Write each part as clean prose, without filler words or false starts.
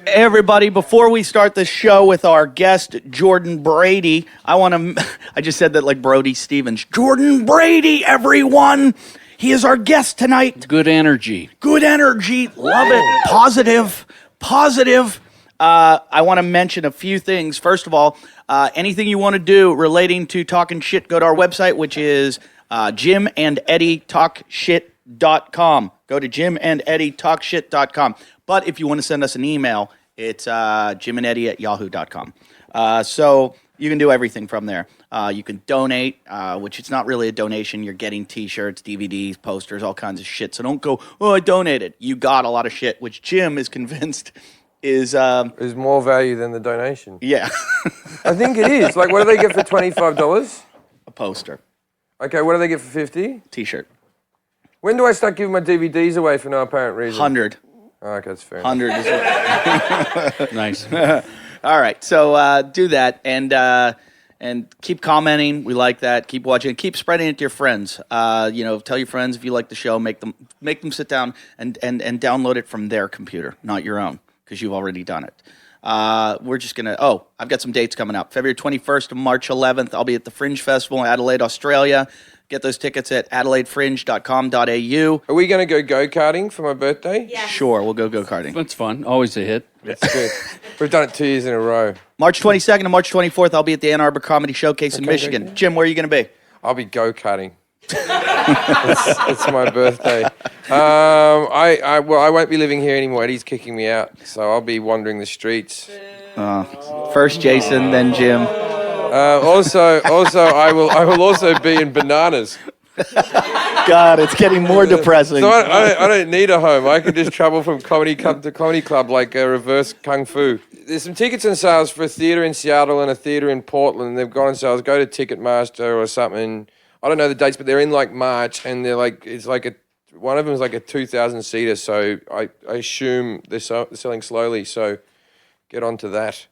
Everybody, before we start the show with our guest, Jordan Brady, I just said that like Brody Stevens. Jordan Brady, everyone. He is our guest tonight. Good energy. Good energy. Love it. Positive. I want to mention a few things. First of all, anything you want to do relating to talking shit, go to our website, which is JimandEddieTalkShit.com. Go to JimandEddieTalkShit.com. But if you want to send us an email, it's JimandEddie@yahoo.com. So you can do everything from there. You can donate, which it's not really a donation. You're getting T-shirts, DVDs, posters, all kinds of shit. So don't go, oh, I donated. You got a lot of shit, which Jim is convinced is more value than the donation. Yeah. I think it is. Like, what do they get for $25? A poster. Okay, what do they get for $50? T-shirt. When do I start giving my DVDs away for no apparent reason? 100. Oh, okay, that's fair. 100 is what. Nice. All right, so do that and keep commenting. We like that. Keep watching. And keep spreading it to your friends. Tell your friends if you like the show. Make them sit down and download it from their computer, not your own, because you've already done it. We're just gonna. Oh, I've got some dates coming up. February 21st to March 11th. I'll be at the Fringe Festival in Adelaide, Australia. Get those tickets at adelaidefringe.com.au. Are we going to go-karting for my birthday? Yes. Sure, we'll go karting. That's fun. Always a hit. That's good. We've done it 2 years in a row. March 22nd and March 24th, I'll be at the Ann Arbor Comedy Showcase in Michigan. Okay. Jim, where are you going to be? I'll be go-karting. it's my birthday. I won't be living here anymore. Eddie's kicking me out, so I'll be wandering the streets. First Jason, then Jim. Also, I will also be in Bananas. God, it's getting more depressing. So I don't need a home. I can just travel from comedy club to comedy club like a reverse kung fu. There's some tickets on sales for a theatre in Seattle and a theatre in Portland. They've gone on sales. Go to Ticketmaster or something. I don't know the dates, but they're in like March, and they're like one of them is like a 2,000 seater. So I assume they're selling slowly. So get onto that.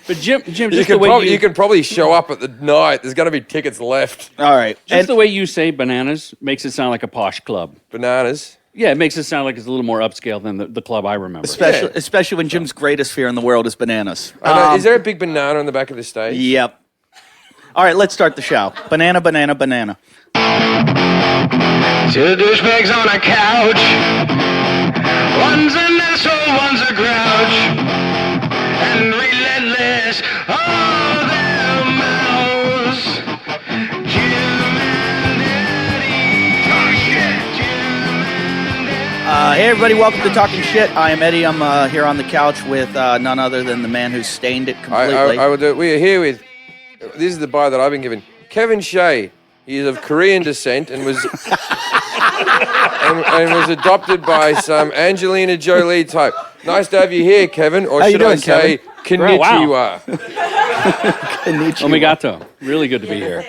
But Jim, just You the way you can probably show up at the night. There's going to be tickets left. All right. just the way you say bananas makes it sound like a posh club. Bananas. Yeah, it makes it sound like it's a little more upscale than the club I remember. Especially when Jim's greatest fear in the world is bananas. I know. Is there a big banana on the back of the stage? Yep. All right, let's start the show. Banana. Two douchebags on a couch. One's an asshole, one's a grouch. And relentless, all their mouths. Jim and Eddie. Talk shit. Hey, everybody, welcome to Talking Shit. I am Eddie. I'm here on the couch with none other than the man who stained it completely. I will do it. We are here with, this is the bio that I've been given, Kevin Shea. He is of Korean descent and was and was adopted by some Angelina Jolie type. Nice to have you here, Kevin. Or should I say, konnichiwa. Konnichiwa. Omigato. Really good to be here.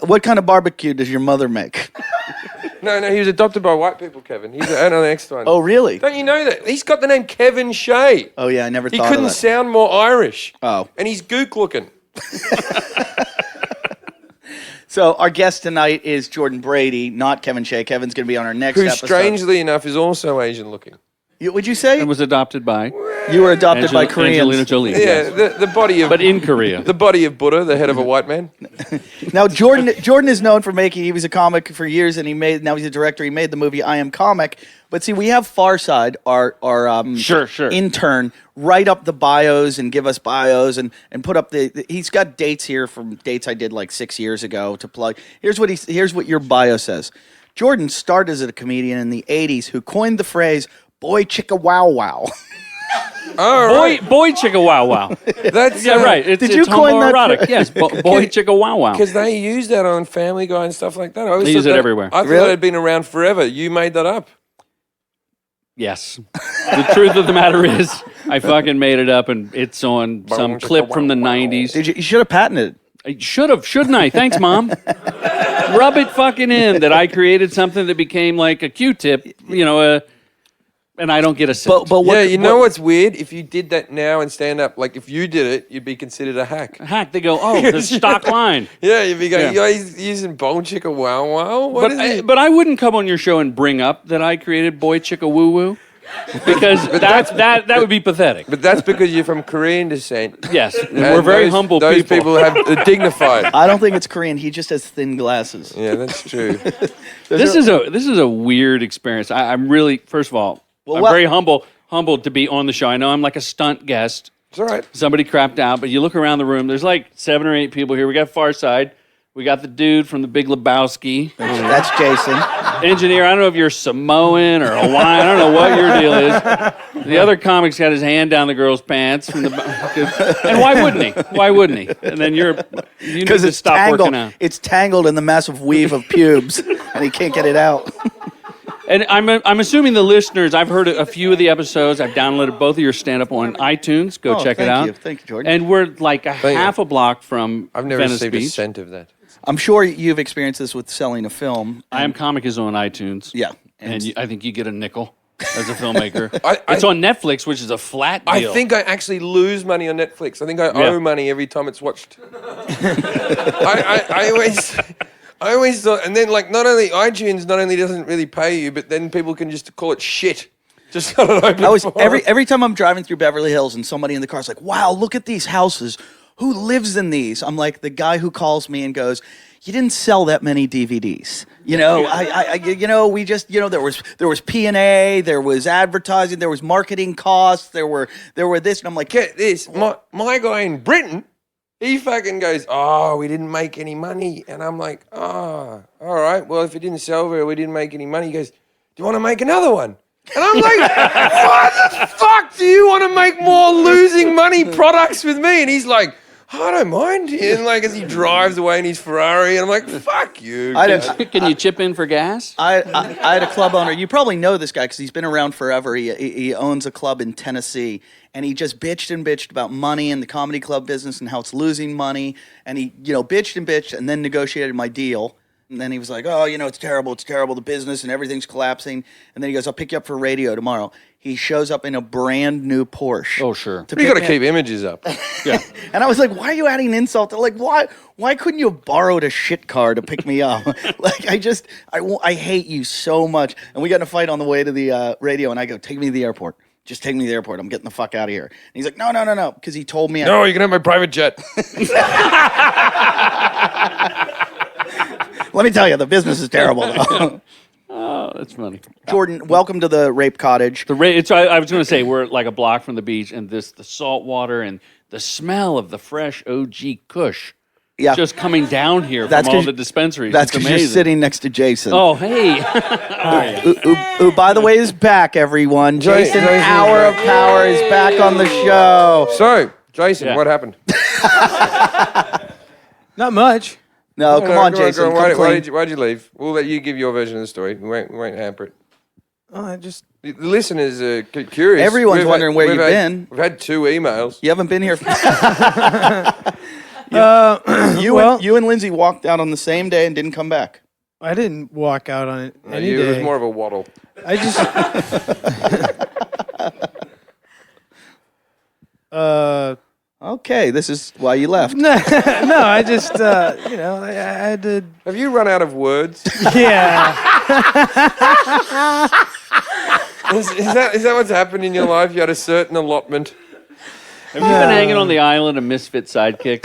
What kind of barbecue does your mother make? No, he was adopted by white people, Kevin. He's the next one. Oh, really? Don't you know that? He's got the name Kevin Shea. Oh, yeah, I never thought of that. He couldn't sound more Irish. Oh. And he's gook looking. So our guest tonight is Jordan Brady, not Kevin Shea. Kevin's going to be on our next Who, episode. strangely enough, is also Asian looking. Would you say? And was adopted by You were adopted by Koreans. Angelina Jolie. Yeah, Yes. the body of... But in Korea. The body of Buddha, the head of a white man. Now, Jordan is known for he was a comic for years, and now he's a director. He made the movie I Am Comic. But see, we have Farside, our Sure. intern, write up the bios and give us bios and put up he's got dates here from dates I did like 6 years ago to plug. Here's what your bio says. Jordan started as a comedian in the 80s who coined the phrase, boy chicka wow wow. Boy chicka wow wow. That's Right. It's, Did you it's coin that homoerotic. Yes. Boy chicka wow wow. Because they use that on Family Guy and stuff like that. I always They thought use it that- everywhere. I thought it had been around forever. You made that up. Yes. The truth of the matter is, I fucking made it up, and it's on some clip from the 90s. You should have patented it. I should have, shouldn't I? Thanks, Mom. Rub it fucking in that I created something that became like a Q-tip, and I don't get a cent. But what, Yeah, what's weird? If you did that now and stand up, like if you did it, you'd be considered a hack. Hack, they go, oh, the stock line. Yeah, you'd be going, Yeah. he's using Bone Chicka Wow Wow? What is it? But I wouldn't come on your show and bring up that I created Boy Chicka Woo Woo. because that would be pathetic. But that's because you're from Korean descent. Yes, and And we're very those- humble Those people. people have dignified. I don't think it's Korean. He just has thin glasses. Yeah, that's true. This is a weird experience. I'm really, first of all, Well, I'm what- very humbled to be on the show. I know I'm like a stunt guest. It's all right. Somebody crapped out, but you look around the room. There's like 7 or 8 people here. We got Farside. We got the dude from the Big Lebowski. That's Jason. Engineer, I don't know if you're Samoan or Hawaiian. I don't know what your deal is. The other comic's got his hand down the girl's pants. And why wouldn't he? Why wouldn't he? And then you need Because to it's stop tangled. working out. It's tangled in the massive weave of pubes, and he can't get it out. And I'm assuming the listeners, I've heard a few of the episodes. I've downloaded both of your stand-up on iTunes. Go check it out. Thank you, Jordan. And we're like you. half a block from I've never Venice received a Beach. cent of that. I'm sure you've experienced this with selling a film. I Am Comic is on iTunes. Yeah. And I think you get a nickel as a filmmaker. I- It's on Netflix, which is a flat deal. I think I actually lose money on Netflix. I think I owe money every time it's watched. I always thought, and then like not only iTunes not only doesn't really pay you, but then people can just call it shit. Just got an open forum. every time I'm driving through Beverly Hills and somebody in the car is like, "Wow, look at these houses. Who lives in these?" I'm like, the guy who calls me and goes, "You didn't sell that many DVDs. You know, we just, there was P&A, there was advertising, there was marketing costs, there were this," and I'm like, Get this, my guy in Britain, he fucking goes, "Oh, we didn't make any money," and I'm like, "Oh, all right. Well, if it didn't sell very, we didn't make any money." He goes, "Do you want to make another one?" And I'm like, "What the fuck do you want to make more losing money products with me?" And he's like, "I don't mind." And like as he drives away in his Ferrari, and I'm like, "Fuck you." Can you chip in for gas? I had a club owner. You probably know this guy because he's been around forever. He owns a club in Tennessee, and he just bitched and bitched about money and the comedy club business and how it's losing money. And he, bitched and bitched, and then negotiated my deal. And then he was like, "Oh, it's terrible, the business, and everything's collapsing." And then he goes, "I'll pick you up for radio tomorrow." He shows up in a brand new Porsche. Oh, sure. to You pick got to me keep images up. Yeah. And I was like, "Why are you adding insult?" They're like, why couldn't you have borrowed a shit car to pick me up?" Like, I hate you so much. And we got in a fight on the way to the radio, and I go, "Take me to the airport. Just take me to the airport. I'm getting the fuck out of here." And he's like, no, because he told me. No, you can have my private jet. Let me tell you, the business is terrible, though. Oh, that's funny. Jordan, welcome to the Rape Cottage. I was going to say we're like a block from the beach, and the salt water and the smell of the fresh OG Kush Yeah, just coming down here That's from all 'cause- the dispensaries. that's It's because you're amazing. sitting next to Jason. Oh, hey. Who, by the way, is back, everyone. Jason, Jason. Hour of Power, is back on the show. So, Jason, Yeah. what happened? Not much. No, come on, Jason. Why come clean. why'd you leave? We'll let you give your version of the story. We won't hamper it. Oh, I just The listeners are curious. Everyone's wondering where you've been. We've had 2 emails. You haven't been here. well, You and Lindsay walked out on the same day and didn't come back. I didn't walk out on it any It day. was more of a waddle. I just Okay, this is why you left. no, I just I had to Have you run out of words? yeah. Is that what's happened in your life? You had a certain allotment. Have you been hanging on the island of Misfit sidekicks?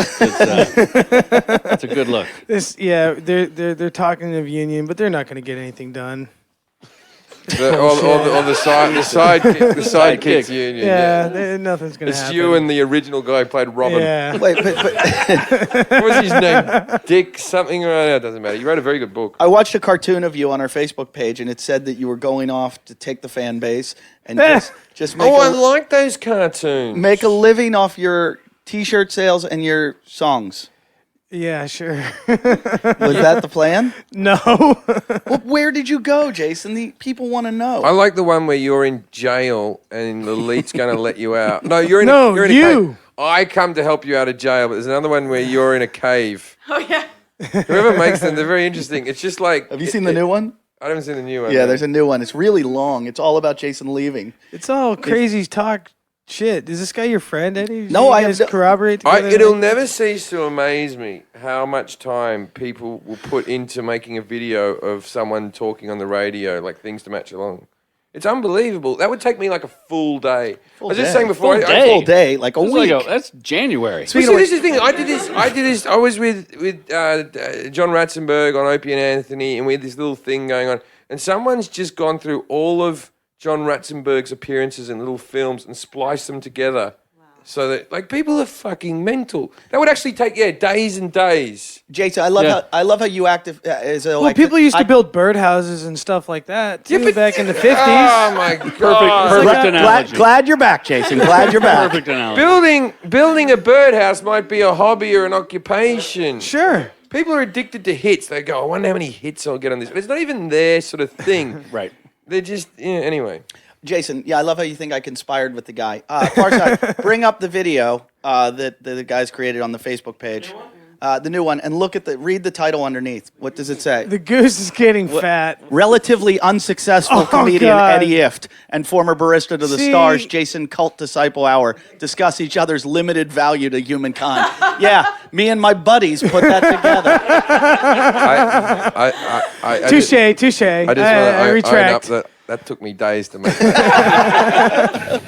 It's a good look. They're talking of union, but they're not going to get anything done. The sidekicks union. Nothing's going to It's happen. you and the original guy who played Robin. yeah. Wait, but What was his name? Dick something or other. It doesn't matter. You wrote a very good book. I watched a cartoon of you on our Facebook page, and it said that you were going off to take the fan base and just make, I like those cartoons. make a living off your T-shirt sales and your songs. Yeah, sure. Was that the plan? No. Well, where did you go, Jason? The people want to know. I like the one where you're in jail and the elite's going to let you out. No, you're in No, you're in you. a cave. I come to help you out of jail, but there's another one where you're in a cave. Oh, yeah. Whoever makes them, they're very interesting. It's just like... Have you seen the new one? I haven't seen the new one. Yeah, no. there's a new one. It's really long. It's all about Jason leaving. It's all crazy talk shit. Is this guy your friend, Eddie? No, You I guys have- corroborate together? It'll never cease to amaze me how much time people will put into making a video of someone talking on the radio, like things to match along. It's unbelievable. That would take me like a full day. I was just day. saying before. Full I- day. Full day, like a That's week. that's January. Well, see, this is the thing. I did this. I was with John Ratzenberg on Opie and Anthony, and we had this little thing going on. And someone's just gone through all of John Ratzenberg's appearances in little films and spliced them together. So that, like, people are fucking mental. That would actually take days and days. Jason, I love how you act as a Well, people used to build birdhouses and stuff like that too but- back in the 50s. Oh my god! Perfect analogy. Glad you're back, Jason. Glad you're back. Perfect analogy. Building a birdhouse might be a hobby or an occupation. Sure. People are addicted to hits. They go, I wonder how many hits I'll get on this. But it's not even their sort of thing. Right. They're just, anyway. Jason, I love how you think I conspired with the guy. Farside, bring up the video that the guys created on the Facebook page. The new one, and read the title underneath. What does it say? The goose is getting fat. Relatively unsuccessful Oh, comedian God. Eddie Ift and former barista to the See? stars Jason Cult Disciple Hour discuss each other's limited value to humankind. Yeah, me and my buddies put that together. Touche. I just want to I own up retract. that took me days to make that.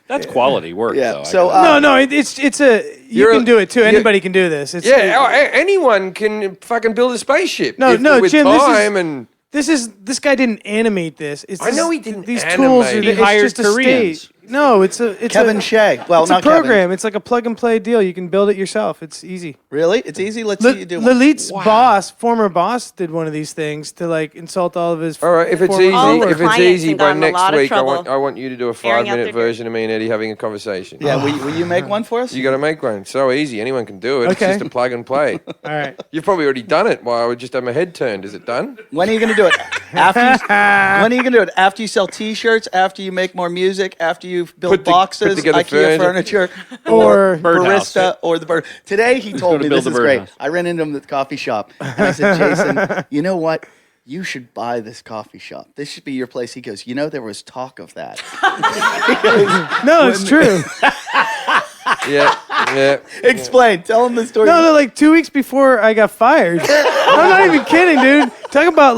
That's quality work, Yeah. though. So No, it's a. You You're can a- do it too. you're- Anybody can do this. It's, Anyone can fucking build a spaceship. No, with Jim, this is- time and... This guy didn't animate this. It's I know he didn't These animate tools are it. He it's hired just a Koreans. stage. No, it's Kevin a, Shea. Well, It's a not Kevin. program. It's like a plug and play deal. You can build it yourself. It's easy. Really? It's easy. Let's see you do one. Lilith's former boss, did one of these things to like insult all of his. All right, if it's former easy, followers. if it's clients easy have by gotten in a next lot of week, trouble I want you to do a airing out 5-minute their version of me and Eddie having a conversation. Yeah, will you make one for us? You got to make one. So easy. Anyone can do it. Okay. It's just a plug and play. All right. You've probably already done it while I would just have my head turned. Is it done? When are you going to do it? When are you going to do it? After you sell T-shirts? After you make more music? After you build Put boxes? together IKEA furniture? Or Birdhouse. barista? Or the bird? Today he told to me build this the is great. birdhouse. I ran into him at the coffee shop and I said, Jason, you know what? You should buy this coffee shop. This should be your place. He goes, there was talk of that. No, it's true. Yeah. Explain. Tell him the story. No, like 2 weeks before I got fired. I'm not even kidding, dude. Talk about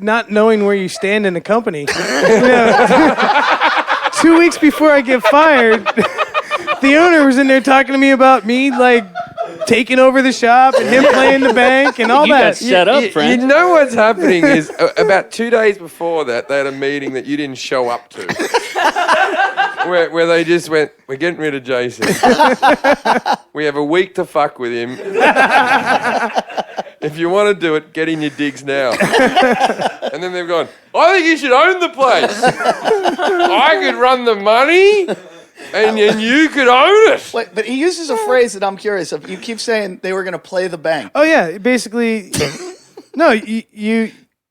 not knowing where you stand in a company. 2 weeks before I get fired, the owner was in there talking to me about me like taking over the shop and him playing the bank and all You that. got set up, You friend. know what's happening is about 2 days before that, they had a meeting that you didn't show up to. where they just went, we're getting rid of Jason. We have a week to fuck with him. If you want to do it, get in your digs now. And then they've gone, I think you should own the place. I could run the money and you could own it. Wait, but he uses a phrase that I'm curious of. You keep saying they were going to play the bank. Oh yeah, basically, no, you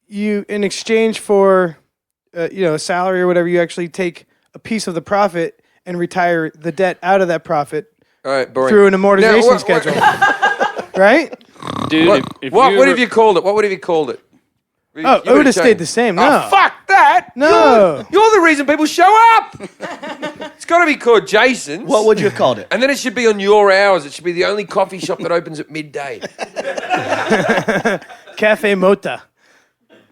in exchange for a salary or whatever, you actually take a piece of the profit and retire the debt out of that profit All right, boring. through an amortization Now, what- schedule. Right? Dude, What have you called it? What would have you called it? Oh, it would have stayed the same. No. Oh, fuck that. No. You're the reason people show up. It's got to be called Jason's. What would you have called it? And then it should be on your hours. It should be the only coffee shop that opens at midday. Cafe Mota.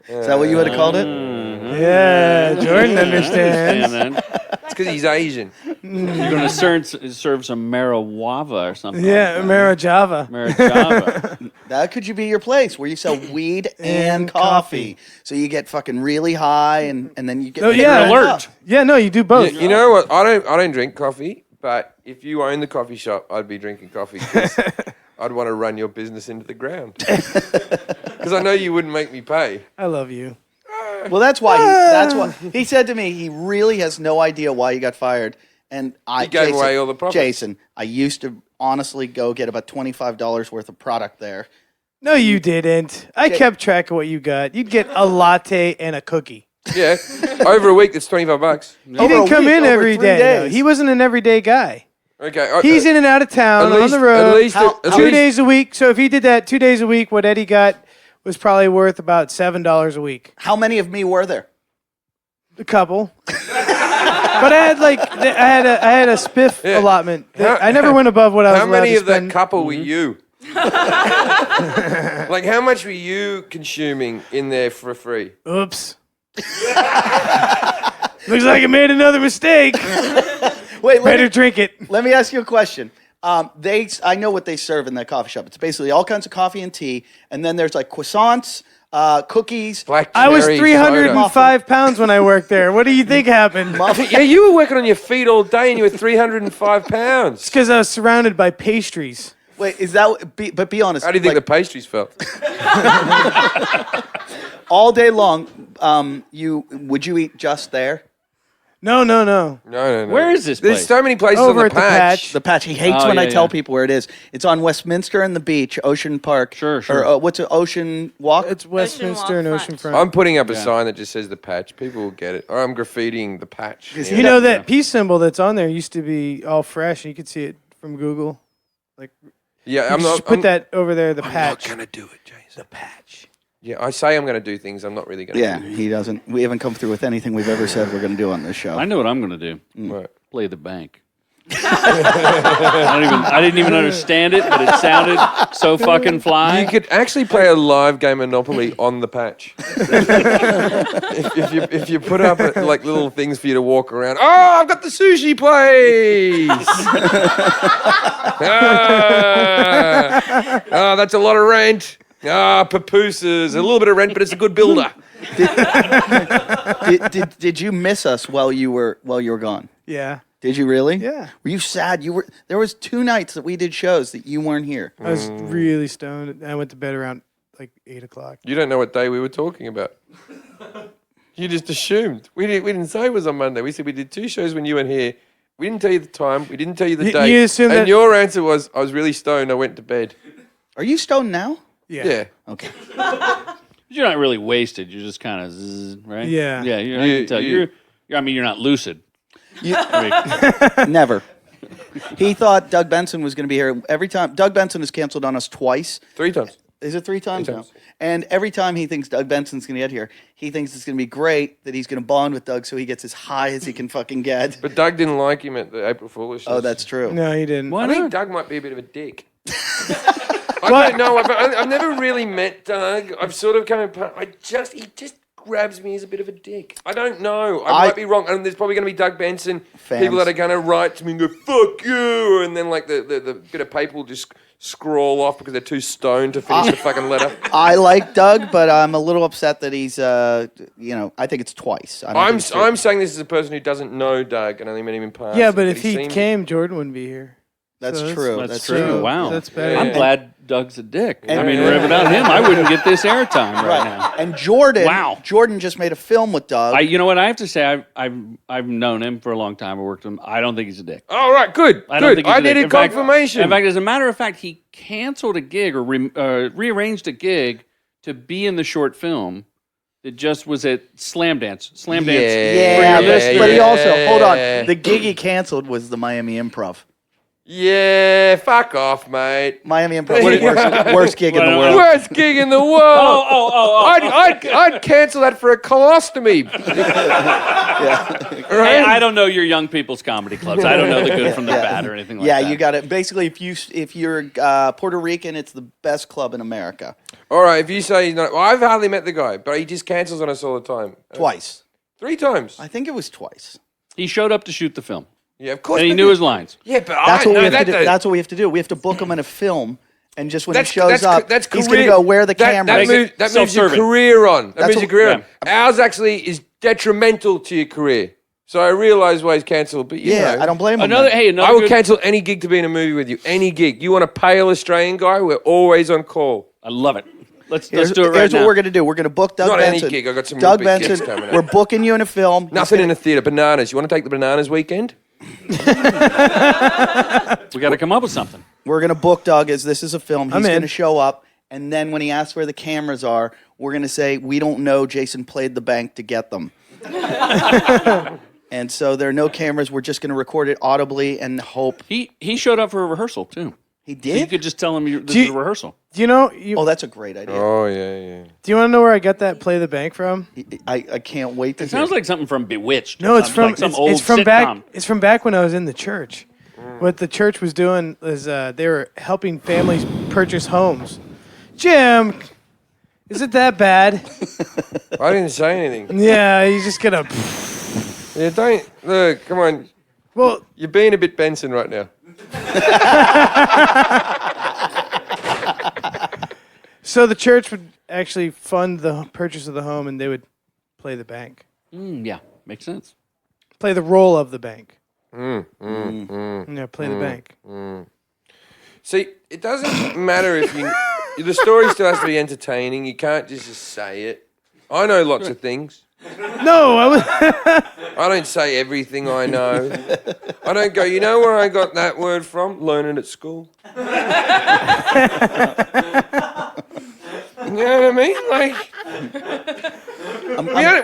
Is that what you would have called it? Yeah, Jordan understands. And then It's because he's Asian. you're going to serve some marijuana or something. Yeah, Amaro Java. Marijuana. That could you be your place where you sell weed and And coffee. So you get fucking really high and then you get Oh, yeah. alert. Yeah, no, you do both. You know what? I don't drink coffee, but if you own the coffee shop, I'd be drinking coffee 'cause I'd want to run your business into the ground. Because I know you wouldn't make me pay. I love you. Well, that's why he said to me he really has no idea why he got fired. And I He gave away all the profits. Jason, I used to honestly go get about $25 worth of product there. No, you didn't. I kept track of what you got. You'd get a latte and a cookie. Yeah. Over a week, that's $25. He didn't come in every day. though. Days. He wasn't an everyday guy. Okay. He's in and out of town, at least- on the road, at least- at 2 least- days a week. So if he did that 2 days a week, what Eddie got was probably worth about $7 a week. How many of me were there? A couple. But I had a spiff Yeah. allotment. How- I never went above what I was How allowed many to of that spend. couple were you? Like, how much were you consuming in there for free? Oops. Looks like I made another mistake. Wait, Better drink it. let me ask you a question. I know what they serve in that coffee shop. It's basically all kinds of coffee and tea, and then there's like croissants, cookies. Black I was cherry 305 pounds when I worked there. What do you think happened? soda. Yeah, you were working on your feet all day and you were 305 pounds. It's because I was surrounded by pastries. Wait, is that? But be honest. How do you think like, the pastries felt? all day long? Would you eat just there? No. No. Where is this There's place? so many places Over on at the the patch. Patch. The Patch. He hates Oh, when I yeah, tell yeah. people where it is. It's on Westminster and the Beach, Ocean Park. Sure. Or what's it? Ocean Walk. It's Westminster and Oceanfront. Oceanfront. I'm putting up a sign that just says the patch. People will get it. Or I'm graffitiing the patch. Is Yeah. You know that peace symbol that's on there used to be all fresh, and you could see it from Google. Like, Yeah, you I'm not. just put that over there, the patch. I'm not gonna do it, Jason. The patch. Yeah, I say I'm gonna do things. I'm not really gonna. Yeah, do he doesn't. We haven't come through with anything we've ever said we're going to do on this show. I know what I'm going to do. Right. Play the bank. I didn't even understand it, but it sounded so fucking fly. You could actually play a live game Monopoly on the patch. if you put up like little things for you to walk around. Oh, I've got the sushi place. Oh, that's a lot of rent. Ah, papooses. A little bit of rent, but it's a good builder. Did you miss us while you were gone? Yeah. Did you really? Yeah. Were you sad? There was 2 nights that we did shows that you weren't here. I was really stoned. I went to bed around like 8 o'clock. You don't know what day we were talking about. You just assumed. We didn't say it was on Monday. We said we did 2 shows when you weren't here. We didn't tell you the time. We didn't tell you the You date. assumed and that- your answer was, I was really stoned. I went to bed. Are you stoned now? Yeah. Okay. You're not really wasted. You're just kind of right. Yeah. Yeah. I can tell you're. I mean, you're not lucid. Never. He thought Doug Benson was going to be here every time. Doug Benson has canceled on us twice. 3 times. Is it 3 times now? times. And every time he thinks Doug Benson's going to get here, he thinks it's going to be great that he's going to bond with Doug so he gets as high as he can fucking get. But Doug didn't like him at the April Foolishness. Oh, that's true. No, he didn't. Why I think not? Doug might be a bit of a dick. I don't know. I've never really met Doug. I've sort of come in. He just grabs me as a bit of a dick. I don't know. I might be wrong. And there's probably going to be Doug Benson people that are going to write to me and go, fuck you. And then like the bit of paper will just scroll off because they're too stoned to finish the fucking letter. I like Doug, but I'm a little upset that he's, I think it's twice. I don't think it's three. I'm saying this as a person who doesn't know Doug and only met him in passing. Yeah, but if he seemed- came, Jordan wouldn't be here. That's So true. That's true. Wow. That's better. I'm glad Doug's a dick. I mean, And- without him, I wouldn't get this airtime right now. And Jordan, Wow. Jordan just made a film with Doug. You know what? I have to say, I've known him for a long time. I worked with him. I don't think he's a dick. Oh, right, good. I don't Good. think he's I a dick. needed In fact- confirmation. In fact, as a matter of fact, he canceled a gig or rearranged a gig to be in the short film. It just was at Slam Dance. Slam Dance. yeah, For your listeners. but he also, hold on, the gig he canceled was the Miami Improv. Yeah, fuck off, mate. Miami Improv, worst gig in the What- world. Worst gig in the world. Oh. I'd cancel that for a colostomy. Hey, I don't know your young people's comedy clubs. I don't know the good from the bad or anything like Yeah, that. you got it. Basically, if you're Puerto Rican, it's the best club in America. All right, if you say he's not, well, I've hardly met the guy, but he just cancels on us all the time. Twice. 3 times. I think it was twice. He showed up to shoot the film, Yeah, of course. and he but knew his lines. Yeah, but That's what we have to do. that- That's what we have to do. We have to book him in a film, and just when he That's- shows that's- up, that's he's going to career- go where the camera That is. moves your self-serving. career on. That That's moves what- your career yeah. on. Ours actually is detrimental to your career. So I realise why he's cancelled, but you Yeah, know. I don't blame him. Another then. I will good- cancel any gig to be in a movie with you. Any gig. You want a pale Australian guy? We're always on call. I love it. Let's Here's do it right here's now. what we're going to do. We're going to book Doug Not Benson. any gig. I got some Doug real big gigs Benson. coming up. We're booking you in a film. He's Nothing gonna- in a theatre. Bananas. You want to take the bananas weekend? We got to come up with something. We're going to book Doug as this is a film. He's I'm going in. to show up, and then when he asks where the cameras are, we're going to say, we don't know. Jason played the bank to get them. And so there are no cameras. We're just going to record it audibly and hope. He showed up for a rehearsal too. He So you did? could just tell him this Do is you- a rehearsal. Do you know? Oh, that's a great idea. Oh, yeah. Do you want to know where I got that "Play the Bank" from? I can't wait to It sounds hear. like something from Bewitched. No, it's Something from like some it's, old it's from sitcom. back. It's from back when I was in the church. What the church was doing is they were helping families purchase homes. Jim, Is it that bad? I didn't say anything. Yeah, you just gonna. Yeah, don't look. Come on, Well, you're being a bit Benson right now. so the church would actually fund the purchase of the home, and they would play the bank, Yeah, makes sense. play the role of the bank. Mm. Yeah, play the bank. See, it doesn't matter if you. The story still has to be entertaining. You can't just say it. I know lots of things. No, I don't say everything I know. I don't go, you know where I got that word from? Learning at school. You know what I mean? Like,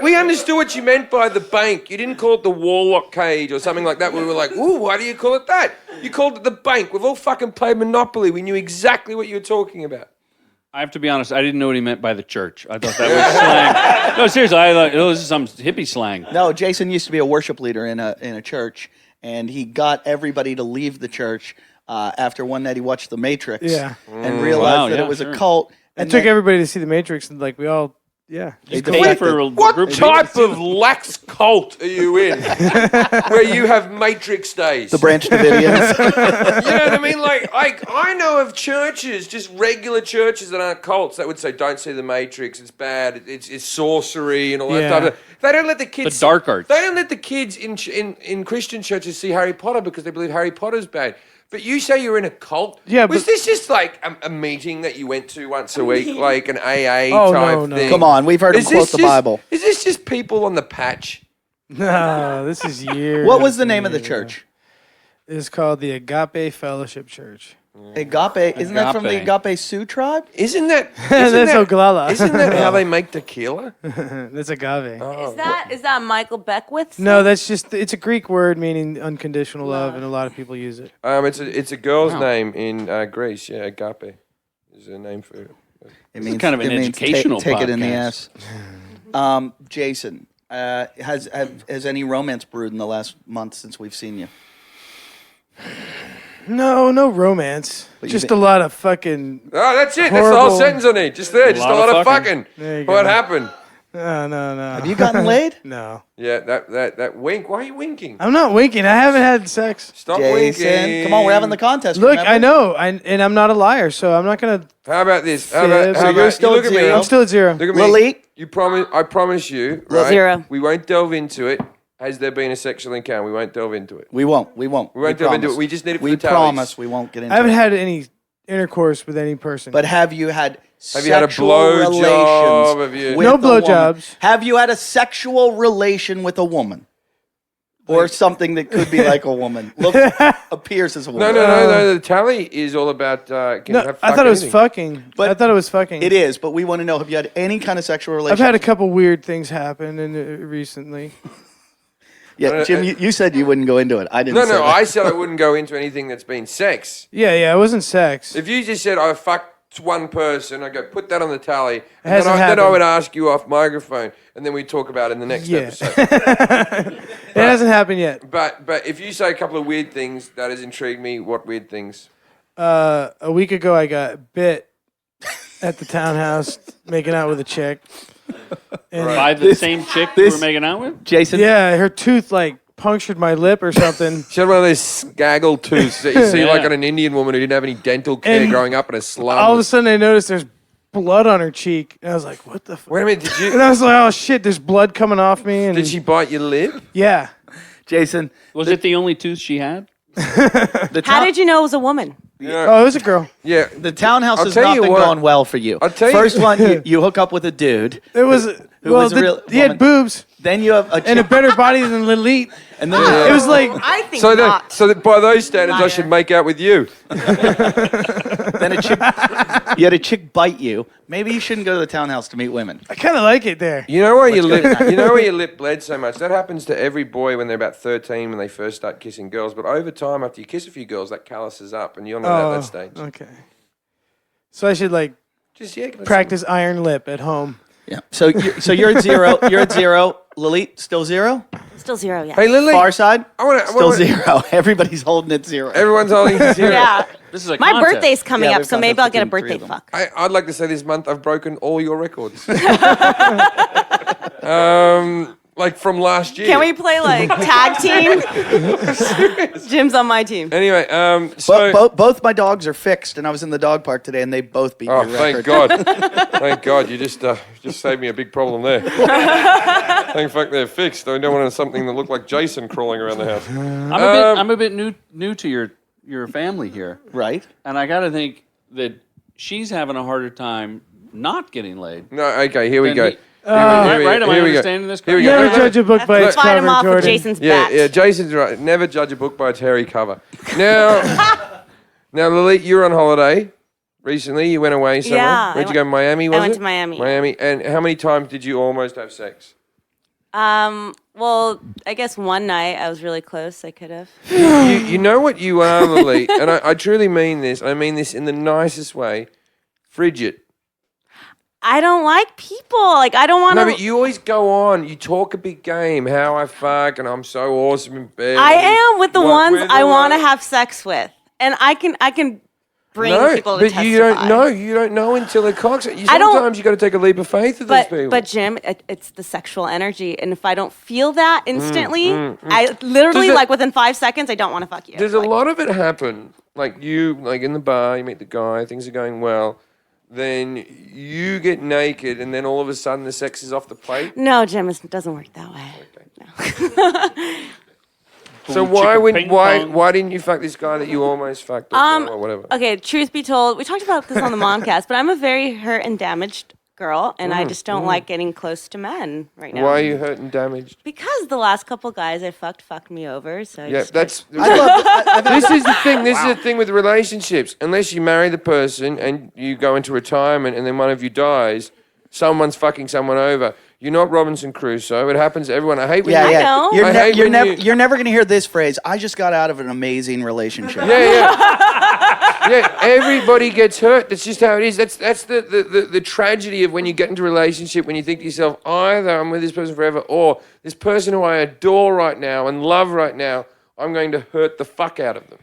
we understood what you meant by the bank. You didn't call it the Warlock cage or something like that. We were like, ooh, why do you call it that? You called it the bank. We've all fucking played Monopoly. We knew exactly what you were talking about. I have to be honest, I didn't know what he meant by the church. I thought that was slang. No, seriously, I thought, this is some hippie slang. No, Jason used to be a worship leader in a church, and he got everybody to leave the church after one night he watched The Matrix and realized that it was a cult. I took everybody to see The Matrix, and like we all, You defected. paid for a What group type of lax cult are you in where you have Matrix days? The Branch Davidians. You know what I mean? Like, I know of churches, just regular churches that aren't cults, that would say, don't see the Matrix, it's bad, it's sorcery and all that type of. They don't let the kids. The dark arts. They don't let the kids in Christian churches see Harry Potter because they believe Harry Potter's bad. But you say you're in a cult? Yeah, Was but- this just like a meeting that you went to once a week, like an AA Oh, type no. thing? Come on, we've heard him quote the Bible. Is this just people on the patch? no, this is years. What was the name of the church? It's called the Agape Fellowship Church. Agape. Isn't that from the Agape Sioux tribe? Isn't that? That's Oglala. Isn't that how they make tequila? That's agave. Is that Michael Beckwith? No, that's just it's a Greek word meaning unconditional love, and a lot of people use it. It's a girl's name in Greece. Yeah, agape is a name for it. It means kind of an it means educational take it in the podcast. ass. Jason, has any romance brewed in the last month since we've seen you? No romance. But Just a lot of fucking. Oh, that's it. That's the whole Horrible. sentence I need. Just there. Just a lot of fucking. There you What go. happened? No. Have you gotten laid? No. Yeah, that wink. Why are you winking? I'm not winking. I haven't had sex. Stop Jason, winking. come on, we're having the contest. Look, remember? I know, and I'm not a liar, so I'm not gonna. How about this? So you're still you look at at me. zero. I'm still at 0. Look at me. Lalit? You promise. I promise you. Right? 0. We won't delve into it. Has there been a sexual encounter? We won't delve into it. We won't. We won't delve into promise. it. We just need it for We the tallies. promise we won't get into I haven't it. had any intercourse with any person. But have you had Have you had a sexual blow job? relations Have you- with No a woman? blowjobs. Have you had a sexual relation with a woman? Or something that could be like a woman. Appears as a woman. No. The tally is all about. Can you no, have I thought it was anything? fucking. But I thought it was fucking. It is, but we want to know, have you had any kind of sexual relation? I've had a couple weird things happen recently. Yeah, Jim, you said you wouldn't go into it. I didn't say No. that. I said I wouldn't go into anything that's been sex. Yeah, it wasn't sex. If you just said I fucked one person, I go put that on the tally, and hasn't then I happened. would ask you off microphone, and then we talk about it in the next Yeah. episode. It hasn't happened yet. But if you say a couple of weird things, that has intrigued me. What weird things? A week ago, I got bit at the townhouse making out with a chick. And By the same chick you were making out with? Jason, yeah, her tooth like punctured my lip or something. She had one of those gaggle tooths that you see like Yeah. on an Indian woman who didn't have any dental care And growing up in a slum. All of a sudden, I noticed there's blood on her cheek, and I was like, "What the?" Wait a minute, And I was like, "Oh shit, there's blood coming off me." And did she bite your lip? Yeah. Jason, Was it the only tooth she had? the How town- did you know it was a woman? Oh, it was a girl. Yeah. the townhouse I'll has tell not you been what. going well for you. I'll tell you- First one, you hook up with a dude. It was. Who was a real he had woman? boobs Then you have a chick, and a better body than Lilith. and then It was like I think So not. that by those standards, I Liar. should make out with you. then a chick. You had a chick bite you. Maybe you shouldn't go to the townhouse to meet women. I kind of like it there. You know where your lip? You know where your lip bled so much? That happens to every boy when they're about 13 when they first start kissing girls. But over time, after you kiss a few girls, that calluses up, and you're not at that stage. Okay. So I should like Just yeah, practice iron lip at home. Yeah. So you're at 0. You're at 0. Lalit, still 0? Still 0, yeah. Hey, Lily. Far side? wanna- Still 0. Everybody's holding it 0. Everyone's holding 0. Yeah. This is a My contest. birthday's coming Yeah, we up, have so maybe contests I'll get a between 3 birthday of them. fuck. I'd like to say this month I've broken all your records. Like from last year. Can we play like tag team? Jim's on my team. Anyway, so. Both my dogs are fixed, and I was in the dog park today, and they both beat Oh, your thank record. God. Thank God. You just saved me a big problem there. Thank fuck they're fixed. I don't want something that looked like Jason crawling around the house. I'm a bit new to your family here, Right? and I got to think that she's having a harder time not getting laid. No, okay, here we Then go. he- Right? Am I Here we go. understanding this Here we correctly? go. Never judge a book by its Fight him cover, off with Jordan. Jason's Yeah, bat. yeah, Jason's right. Never judge a book by its hairy cover. Now, Lily, you were on holiday recently. You went away somewhere. Yeah, Where'd I you go? Miami, was it? went to Miami. Miami. And how many times did you almost have sex? Well, I guess one night I was really close. I could have. You know what you are, Lily, and I truly mean this. I mean this in the nicest way. Frigid. I don't like people. Like I don't want No, to. but you always go on. You talk a big game. How I fuck, and I'm so awesome in bed. I am with the What- ones with I the want to one- have sex with, and I can bring No, people to but testify. you don't know. You don't know until they're cocks. I don't- Sometimes you got to take a leap of faith with these people. But Jim, it's the sexual energy, and if I don't feel that instantly, I literally Does it- like within 5 seconds, I don't want to fuck you. Does Like, a lot of it happen? Like you, like in the bar, you meet the guy, things are going well. Then you get naked, and then all of a sudden the sex is off the plate. No, Jim, it doesn't work that way. So Boom, why chicka, would ping why pong. why didn't you fuck this guy that you almost fucked or whatever? Okay, truth be told, we talked about this on the Momcast, but I'm a very hurt and damaged girl, and I just don't like getting close to men right now. Why are you hurt and damaged? Because the last couple guys I fucked me over. So I Yeah, just that's. I love This is the thing. This is the thing with relationships. Unless you marry the person and you go into retirement, and then one of you dies, someone's fucking someone over. You're not Robinson Crusoe. It happens to everyone. I hate when Yeah, you. yeah. know. You're, I hate you're when never you- you're never going to hear this phrase. I just got out of an amazing relationship. Yeah, yeah. Yeah, everybody gets hurt. That's just how it is. That's the tragedy of when you get into a relationship, when you think to yourself, either I'm with this person forever, or this person who I adore right now and love right now, I'm going to hurt the fuck out of them.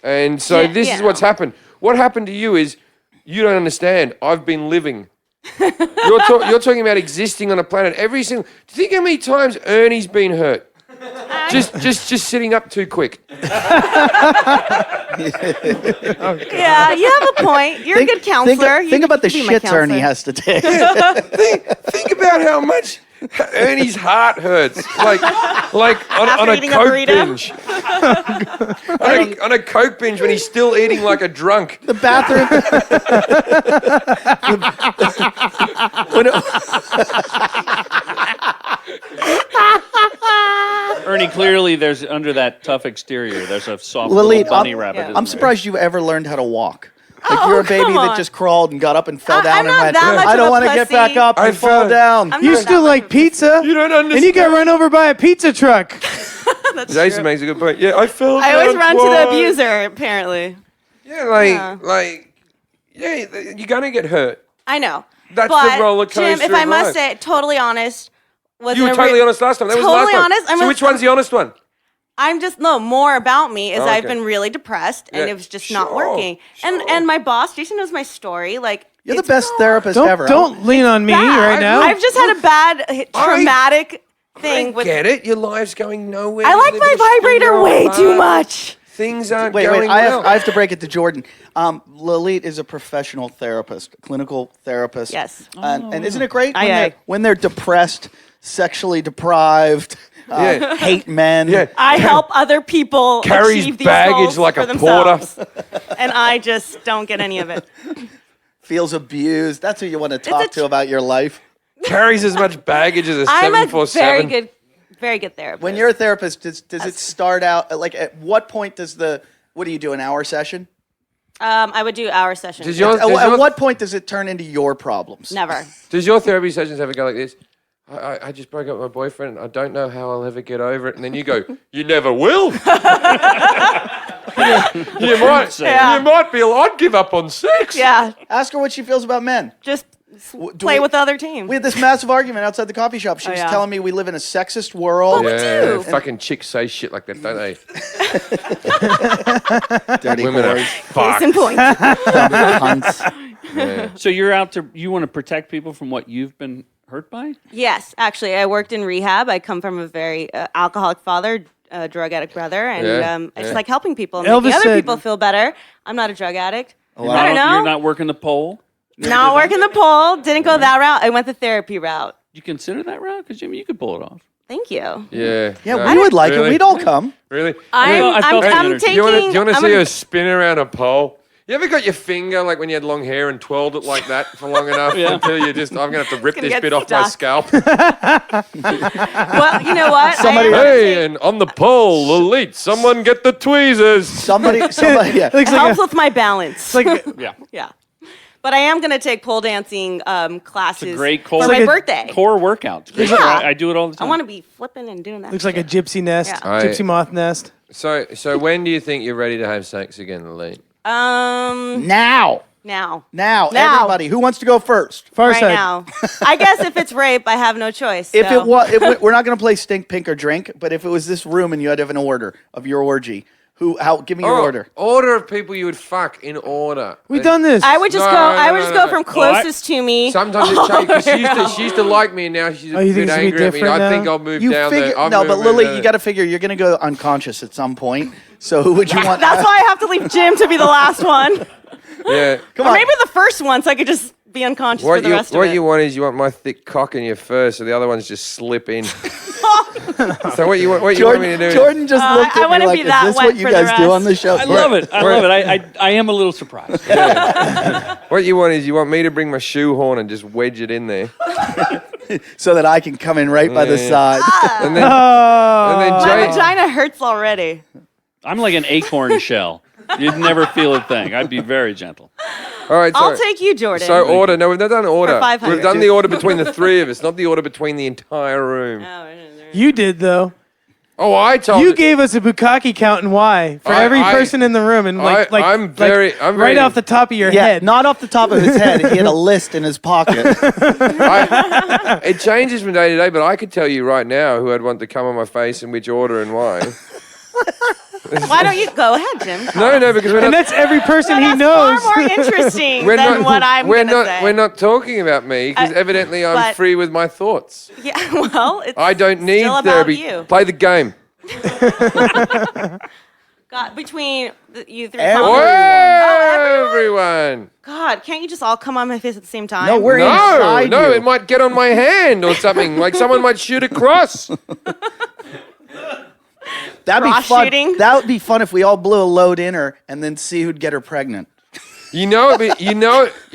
And so Yeah, this is what's happened. What happened to you is you don't understand. I've been living. You're talking about existing on a planet every single. Do you think how many times Ernie's been hurt? Just sitting up too quick. Yeah, you have a point. You're a good counselor. Think about the You can be my shits Ernie counselor. has to take. Think about how much Ernie's heart hurts. Like on a eating a Coke burrito? binge. on a Coke binge when he's still eating like a drunk. The bathroom. Ernie, clearly there's under that tough exterior, there's a soft Lily, little bunny I'm- rabbit. yeah. isn't I'm there? surprised you ever learned how to walk. Like Oh, you're a baby come that on. just crawled and got up and fell down I'm and not went, that much I of don't a want to get back pussy. up and I fall felt- down. I'm You not still that like much of a pizza? You don't And you got run over by a pizza truck. Jason makes a good point. Yeah, I fell I always down run to the twice. abuser, apparently. Yeah, you're gonna get hurt. I know. That's but, the roller coaster Jim, if I of must life. say, totally honest. You were totally honest last time. That was the last Totally one. honest. So which one's the honest one? I'm just more about me is Oh, I've okay. been really depressed and Yeah, it was just not sure, working. sure. And my boss, Jason knows my story. Like You're the it's best therapist Don't ever. don't lean on me bad. right now. I've just had a bad traumatic thing I with. get it. Your life's going nowhere. I You like live my in a vibrator studio way too apartment. much. Things aren't Wait, going I well. have to break it to Jordan. Lalit is a professional therapist, clinical therapist. Yes. And isn't it great when, Aye, they're, aye. when they're depressed, sexually deprived, Yeah. hate men? Yeah. I help other people Carries achieve these baggage goals like for a themselves. And I just don't get any of it. Feels abused. That's who you want to talk to about your life. Carries as much baggage as a I'm a 747. very good therapist. When you're a therapist, does it start out, like at what point does what do you do, an hour session? I would do hour sessions. Does your- At what point does it turn into your problems? Never. Does your therapy sessions ever go like this? I just broke up with my boyfriend. I don't know how I'll ever get over it. And then you go, you never will. you might. Yeah. You might be. I'd give up on sex. Yeah. Ask her what she feels about men. Just play with the other team. We had this massive argument outside the coffee shop. She Oh, was yeah. telling me we live in a sexist world. we do. Fucking chicks say shit like that, don't they? Dirty Women are whores. Case in point. Cunts. So you want to protect people from what you've been hurt by? Yes, actually, I worked in rehab. I come from a very alcoholic father, drug addict brother, and I just like helping people and Elvis making other said- people feel better. I'm not a drug addict. I don't You're know. not working the pole. Not working the pole. Didn't go that route. I went the therapy route. You consider that route? Because Jimmy, you could pull it off. Thank you. Yeah. Yeah, no, we would like it. really? We'd all come. Really? I felt the I'm energy. taking. Do you want to I'm see gonna- her spin around a pole? You ever got your finger like when you had long hair and twirled it like that for long enough until you just, I'm going to have to rip gonna this get bit off my stuck. scalp? Well, you know what? Hey, and on the pole, elite, someone get the tweezers. Somebody, yeah. Looks It like helps with my balance. Yeah. Yeah. But I am going to take pole dancing classes Great for core, my birthday. core workout. Great. Yeah. I do it all the I time. want to be flipping and doing that. looks like a shit. gypsy nest, Yeah. gypsy moth nest. So when do you think you're ready to have sex again, elite? Now. Now. Now. Now. Everybody. Who wants to go first? Far Right side. now. I guess if it's rape, I have no choice. If so. it was, we're not going to play stink, pink, or drink. But if it was this room and you had to have an order of your orgy, give me your order. Order of people you would fuck in order. We've done this. I would just No, go. no, I would no, just no, go no. from closest to me. Sometimes it's changed because she used to like me and now she's a Oh, you bit think it's gonna be angry at me. different I think now? I'll move You down figure there. I'll no, move but down Lily, there. you got to figure you're going to go unconscious at some point. So who would you want? That's why I have to leave Jim to be the last one. Yeah. Come Or on. maybe the first one, so I could just be unconscious for What the rest of what it. you want is you want my thick cock in your first, so the other ones just slip in. So what you want me to do? Jordan just looked I at me wanna like, be "Is that this wet what you for the guys do rest." on the show?" I love it. I love it. I am a little surprised. What you want is you want me to bring my shoehorn and just wedge it in there, so that I can come in right by the Yeah. side. and then My Jay. vagina hurts already. I'm like an acorn shell. You'd never feel a thing. I'd be very gentle. All right, I'll take you, Jordan. So order. No, we've not done order. For 500. We've done the order between the three of us, not the order between the entire room. You did though. Oh, I told You gave us a bukkake count and why for every person in the room, and I'm very right off the top of your Yeah, head. not off the top of his head. He had a list in his pocket. It changes from day to day, but I could tell you right now who I'd want to come on my face and which order and why. Why don't you go ahead, Jim? No, because we're And not. that's every person he That's knows. far more interesting than what I'm we're gonna not. say. We're not talking about me because evidently I'm but- free with my thoughts. Yeah, well, it's I don't need still about therapy. you. Play the game. God, between you three. Everyone. Everyone. God, can't you just all come on my face at the same time? No, we're No, inside no, you. it might get on my hand or something. Like someone might shoot across. That'd be Cross fun. shooting? That would be fun if we all blew a load in her and then see who'd get her pregnant. You know, it'd be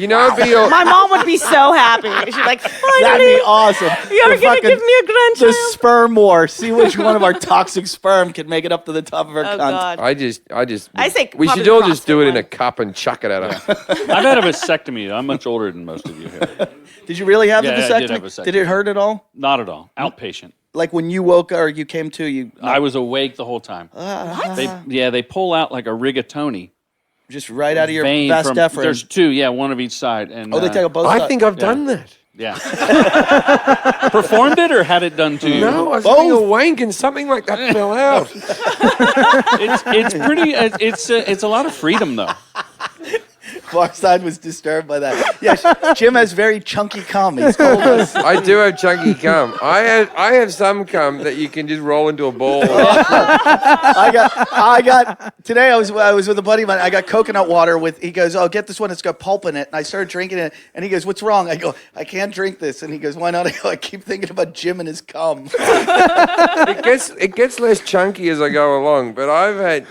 your. My mom would be so happy. She'd be like, That'd finally, be awesome. you're The going to fucking- give me a The grandchild. sperm war. See which one of our toxic sperm can make it up to the top of her Oh, cunt. God. I just. I say we probably should all the just do CrossFit it in one. a cup and chuck it at her. I've had a vasectomy. I'm much older than most of you here. Did you really have Yeah, the I vasectomy? did have a vasectomy. Did it hurt at all? Not at all. Outpatient. Like when you woke or you came to, you I was awake the whole time. What? They pull out like a rigatoni just right out of your vein vas from. deferens. There's two, yeah, one of each side. And Oh, they take out both I sides. think I've done that. yeah. Performed it or had it done to you? No, I was Both. having a wank and something like that fell out. It's pretty. It's a lot of freedom though. Farside was disturbed by that. Yes, Jim has very chunky cum. He's told us. I do have chunky cum. I have some cum that you can just roll into a ball. I got today. I was with a buddy of mine. I got coconut water with. He goes, "Oh, get this one. It's got pulp in it." And I started drinking it. And he goes, "What's wrong?" I go, "I can't drink this." And he goes, "Why not?" I go, "I keep thinking about Jim and his cum." It gets less chunky as I go along, but I've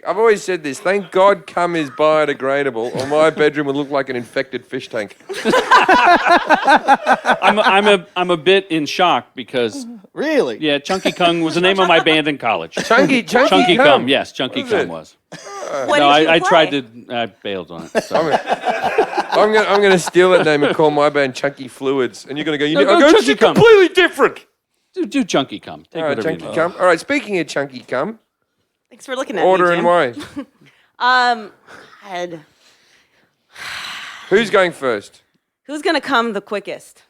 always said this. Thank God cum is biodegradable, or my bedroom would look like an infected fish tank. I'm a bit in shock because Really? yeah, Chunky Kung was the name of my band in college. Chunky Chunky cum. Cum, yes, Chunky Was Cum it? was. What No, did you I play? tried to. I bailed on it. So. I'm gonna steal that name and call my band Chunky Fluids, and you're gonna go. No, go I go, Chunky this is Cum. completely different. Do Chunky Cum. Take All right, whatever you Chunky need. cum. All right, speaking of Chunky cum, Thanks for looking at order me, and Jim. why. Head. Who's going first? Who's gonna come the quickest?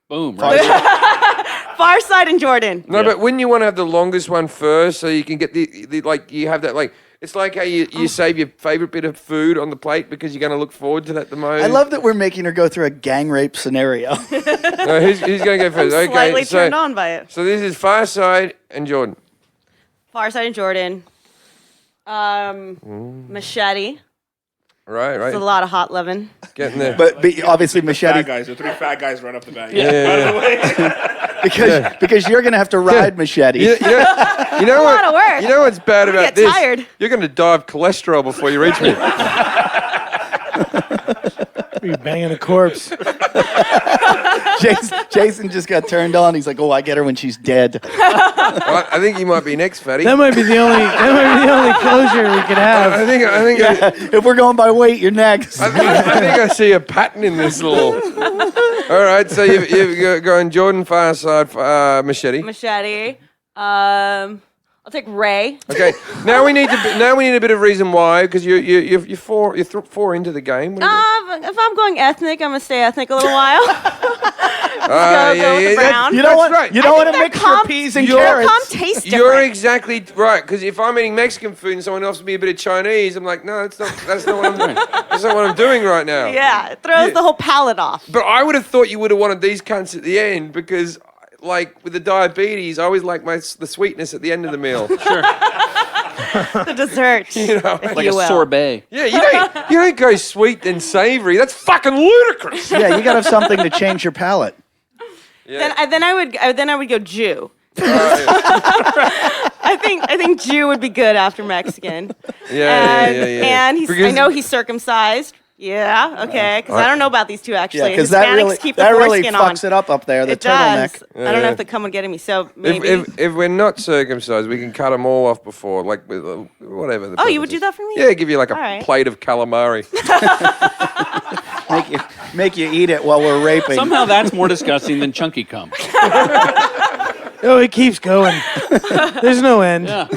Boom. Right. Farside and Jordan. No, but wouldn't you want to have the longest one first so you can get the like you have that like it's like how you save your favorite bit of food on the plate because you're going to look forward to that the most. I love that we're making her go through a gang rape scenario. No, who's going to go first? Okay, Slightly turned on by it. So this is Farside and Jordan. Farside and Jordan. Machete. Right. It's a lot of hot loving. Getting there. but obviously, Machete, Fat guys, the 3 fat guys run up the back. because you're going to have to ride Machete. You know lot of work. You know what's bad I'm about gonna get this? tired. You're going to die of cholesterol before you reach me. You're banging a corpse. Jason just got turned on. He's like, "Oh, I get her when she's dead." Well, I think you might be next, Fatty. That might be the only closure we could have. I think If we're going by weight, you're next. I think I see a pattern in this little. All right, so you've going Jordan, Farside, Machete. Machete. I'll take Ray. Okay, now we need a bit of reason why because you're four into the game. What do you If I'm going ethnic, I'm gonna stay ethnic a little while. go with the brown. You know what? right. You don't want to They're mix your peas and They'll carrots. come taste different. You're exactly right because if I'm eating Mexican food and someone else will be a bit of Chinese, I'm like, no, that's not what I'm doing. That's not what I'm doing right now. Yeah, it throws the whole palate off. But I would have thought you would have wanted these cunts at the end because, like with the diabetes, I always like the sweetness at the end of the meal. Sure. The dessert, if Like you a will. sorbet. Yeah, you don't go sweet then savory. That's fucking ludicrous. Yeah, you got to have something to change your palate. Then I would go Jew. Yeah. I think Jew would be good after Mexican. Yeah. And I Because- know he's circumcised. Yeah, okay. Because I don't know about these two actually. Yeah, because Hispanics that really keep the foreskin on. fucks it up there. The It does. turtleneck. I don't know if the cum would get at me. So maybe. If we're not circumcised, we can cut them all off before, like with whatever. Oh, you would do that for me? Yeah, give you like a All right. plate of calamari. Make you eat it while we're raping. Somehow that's more disgusting than chunky cum. Oh, it keeps going. There's no end. Yeah.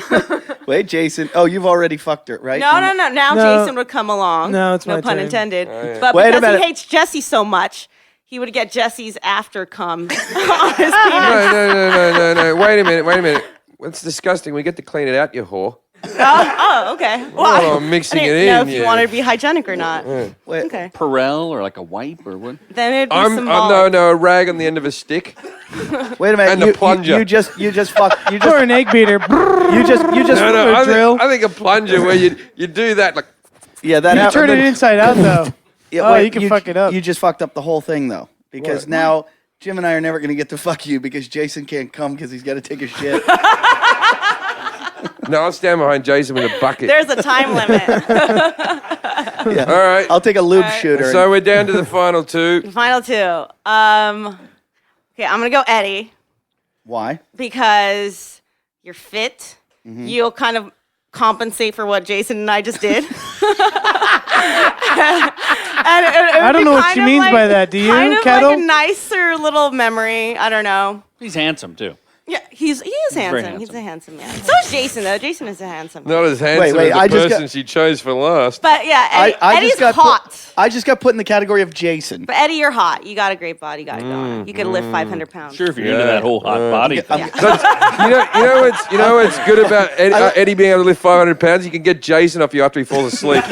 Wait, Jason. Oh, you've already fucked her, right? No. Now No. Jason would come along. No, it's no my pun turn. intended. But Wait a because minute. he hates Jesse so much, he would get Jesse's after cum on his penis. No. Wait a minute. It's disgusting. We get to clean it out, you whore. Oh, okay. Well, Oh, I'm mixing I it didn't know in, if you yeah. wanted to be hygienic or not. Wait, Okay. Perel or like a wipe or what? Then it'd be I'm symbolic. no a rag on the end of a stick. wait a minute. And the plunger. You just fucked. You Or just. an egg beater. You just. No, a drill. I think a plunger where you do that like. Yeah, that You happened. turn it inside out though. Yeah, Oh, wait, you can fuck it up. You just fucked up the whole thing though, because What? now Jim and I are never going to get to fuck you because Jason can't come because he's got to take a shit. No, I'll stand behind Jason with a bucket. There's a time limit. Yeah. All right. I'll take a lube shooter. So we're down to the final two. Final two. Okay, I'm gonna go Eddie Why? because you're fit. Mm-hmm. You'll kind of compensate for what Jason and I just did. I don't know what she means by that. Do you, Kind of Kettle? like a nicer little memory. I don't know. He's handsome too. Yeah, he is handsome. very He's a handsome. handsome man. So is Jason though. Jason is a handsome. Not as handsome wait, as the I just person got- she chose for last. But yeah, Eddie, I Eddie's just got hot. I just got put in the category of Jason. But Eddie, you're hot. You got a great body. You got it going. You could lift 500 pounds. Sure, if you're into that whole hot body thing. You know what's good about Eddie being able to lift 500 pounds? You can get Jason off you after he falls asleep.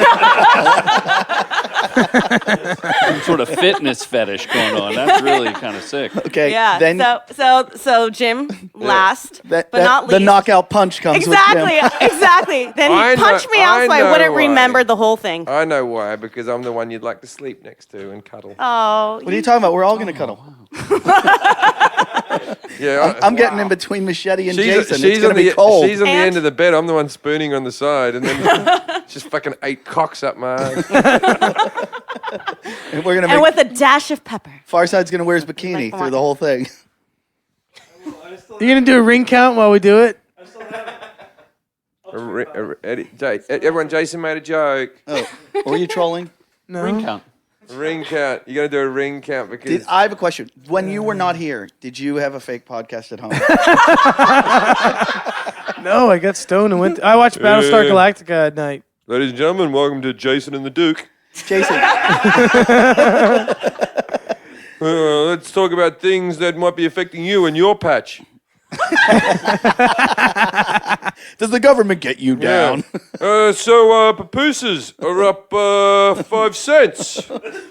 Some sort of fitness fetish going on. That's really kind of sick. Okay. Yeah. Then So Jim last, that, but that- not the least. knockout punch comes Exactly. with Jim. Exactly. Then I he punched know- me out, I so I know wouldn't why. remember the whole thing. I know why, because I'm the one you'd like to sleep next to and cuddle. Oh. What are you talking about? We're all going to cuddle. Yeah, I'm getting in between Machete and Jason. she's It's going on to be the cold. she's on the And- end of the bed. I'm the one spooning her on the side, and then just fucking 8 cocks up my ass. And we're going to And make with a dash of pepper. Farside's going to wear his bikini through the whole thing. You gonna do a ring count while we do it? Everyone, Jason made a joke. Oh, were you trolling? No. Ring count. Ring count. You got to do a ring count because I have a question. When you were not here, did you have a fake podcast at home? No, I got stoned and went. I watched Battlestar Galactica at night. ladies and gentlemen, welcome to Jason and the Duke. Jason, Let's talk about things that might be affecting you and your patch. Does the government get you down? So pupusas are up 5 cents.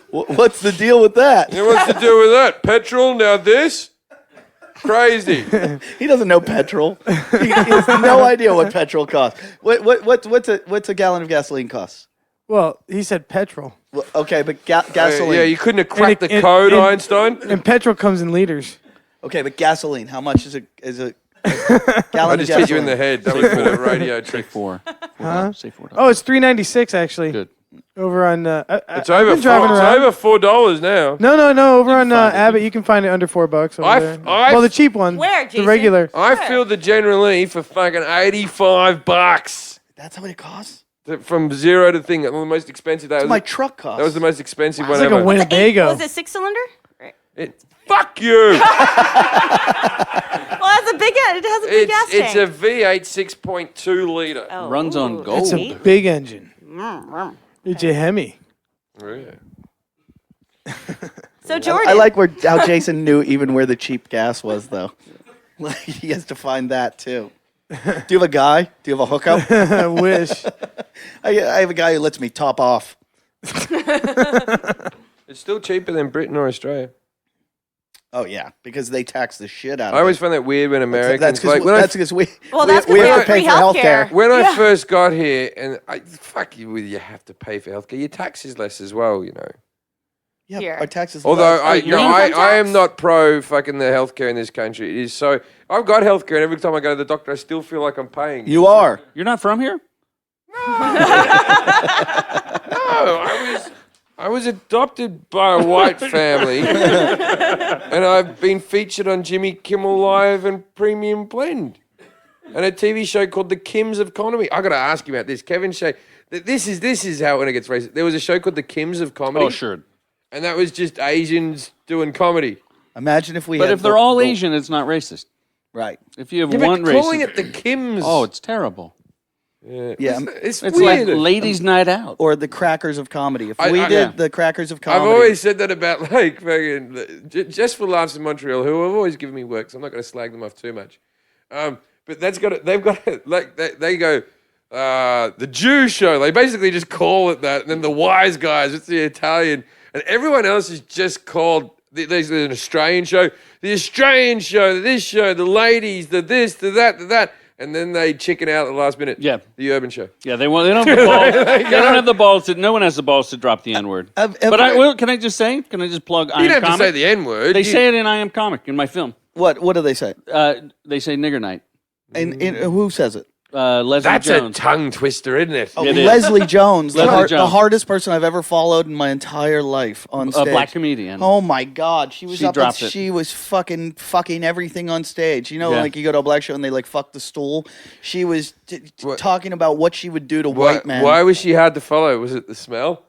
What's the deal with that? What's to do with that? Petrol, now this? Crazy. He doesn't know petrol. He has no idea what petrol costs. What's a gallon of gasoline cost? Well, he said petrol. Well, okay, but gasoline. Yeah, you couldn't have cracked the code, Einstein. And petrol comes in liters. Okay, but gasoline. How much is a gallon I of just gasoline? hit you in the head. That was a bit of radio trick. Four. Say $4. Oh, it's $3.96 actually. Good. Over on. It's over $4 now. No. Over on Abbott, you can find it under $4 over there. Well, the cheap one. Where, The Jason? regular. I filled the General E for fucking $85. That's how much it costs? From zero to thing. The most expensive. That was My truck costs. That was the most expensive one It's like ever. a Winnebago. Was it 6-cylinder? Right. Fuck you! Well, it's a big. It has a big gas It's tank. a V8 6.2 liter. Oh, Runs on ooh, gold. It's a neat. big engine. It's a Hemi. Oh, yeah. So Jordan, I like how Jason knew even where the cheap gas was, though. Like, he has to find that, too. Do you have a guy? Do you have a hookup? I wish. I have a guy who lets me top off. It's still cheaper than Britain or Australia. Oh, yeah, because they tax the shit out of I always it. find that weird when Americans That's like when because we Well, that's we 'cause have they to pay have for free healthcare. healthcare. when I Yeah. first got here, and fuck you with you have to pay for healthcare. Your tax is less as well, you know. Yeah, Here. our taxes. Although your income I am tax? not pro fucking the healthcare in this country. It is so. I've got healthcare, and every time I go to the doctor, I still feel like I'm paying. you are. You're not from here? No, I was adopted by a white family, and I've been featured on Jimmy Kimmel Live and Premium Blend, and a TV show called The Kims of Comedy. I got to ask you about this, Kevin Shea. This is how when it gets racist. There was a show called The Kims of Comedy. Oh, sure. And that was just Asians doing comedy. Imagine if we. But had if they're all Asian, it's not racist. right? If you have Yeah, one but race, calling it The Kims. oh, it's terrible. Yeah, it's It's weird. like ladies' night out. or the crackers of comedy. If I- we I- did yeah. the crackers of I've comedy, always said that about like fucking just for laughs in Montreal, who have always given me work. So I'm not going to slag them off too much. But they've got like they go the Jew show. They basically just call it that, and then the wise guys, it's the Italian, and everyone else is just called. There's an Australian show, the Australian show, this show, the ladies, the this, the that, the that. And then they chicken out at the last minute. Yeah. The Urban Show. Yeah, they don't have the balls. They don't have the balls to. No one has the balls to drop the N word. But can I just say? Can I just plug? I You Am don't have to Comic? say the N word. They say it in I Am Comic in my film. what do they say? They say nigger night. And who says it? Leslie That's Jones. a tongue twister, isn't it? Oh, It is. Leslie Jones, Leslie the Jones. hardest person I've ever followed in my entire life on A stage. black comedian. Oh my God, she was She up and dropped it. she was fucking everything on stage. You know, Yeah. like you go to a black show and they like fuck the stool. She was What? talking about what she would do to Why, white men. why was she hard to follow? Was it the smell?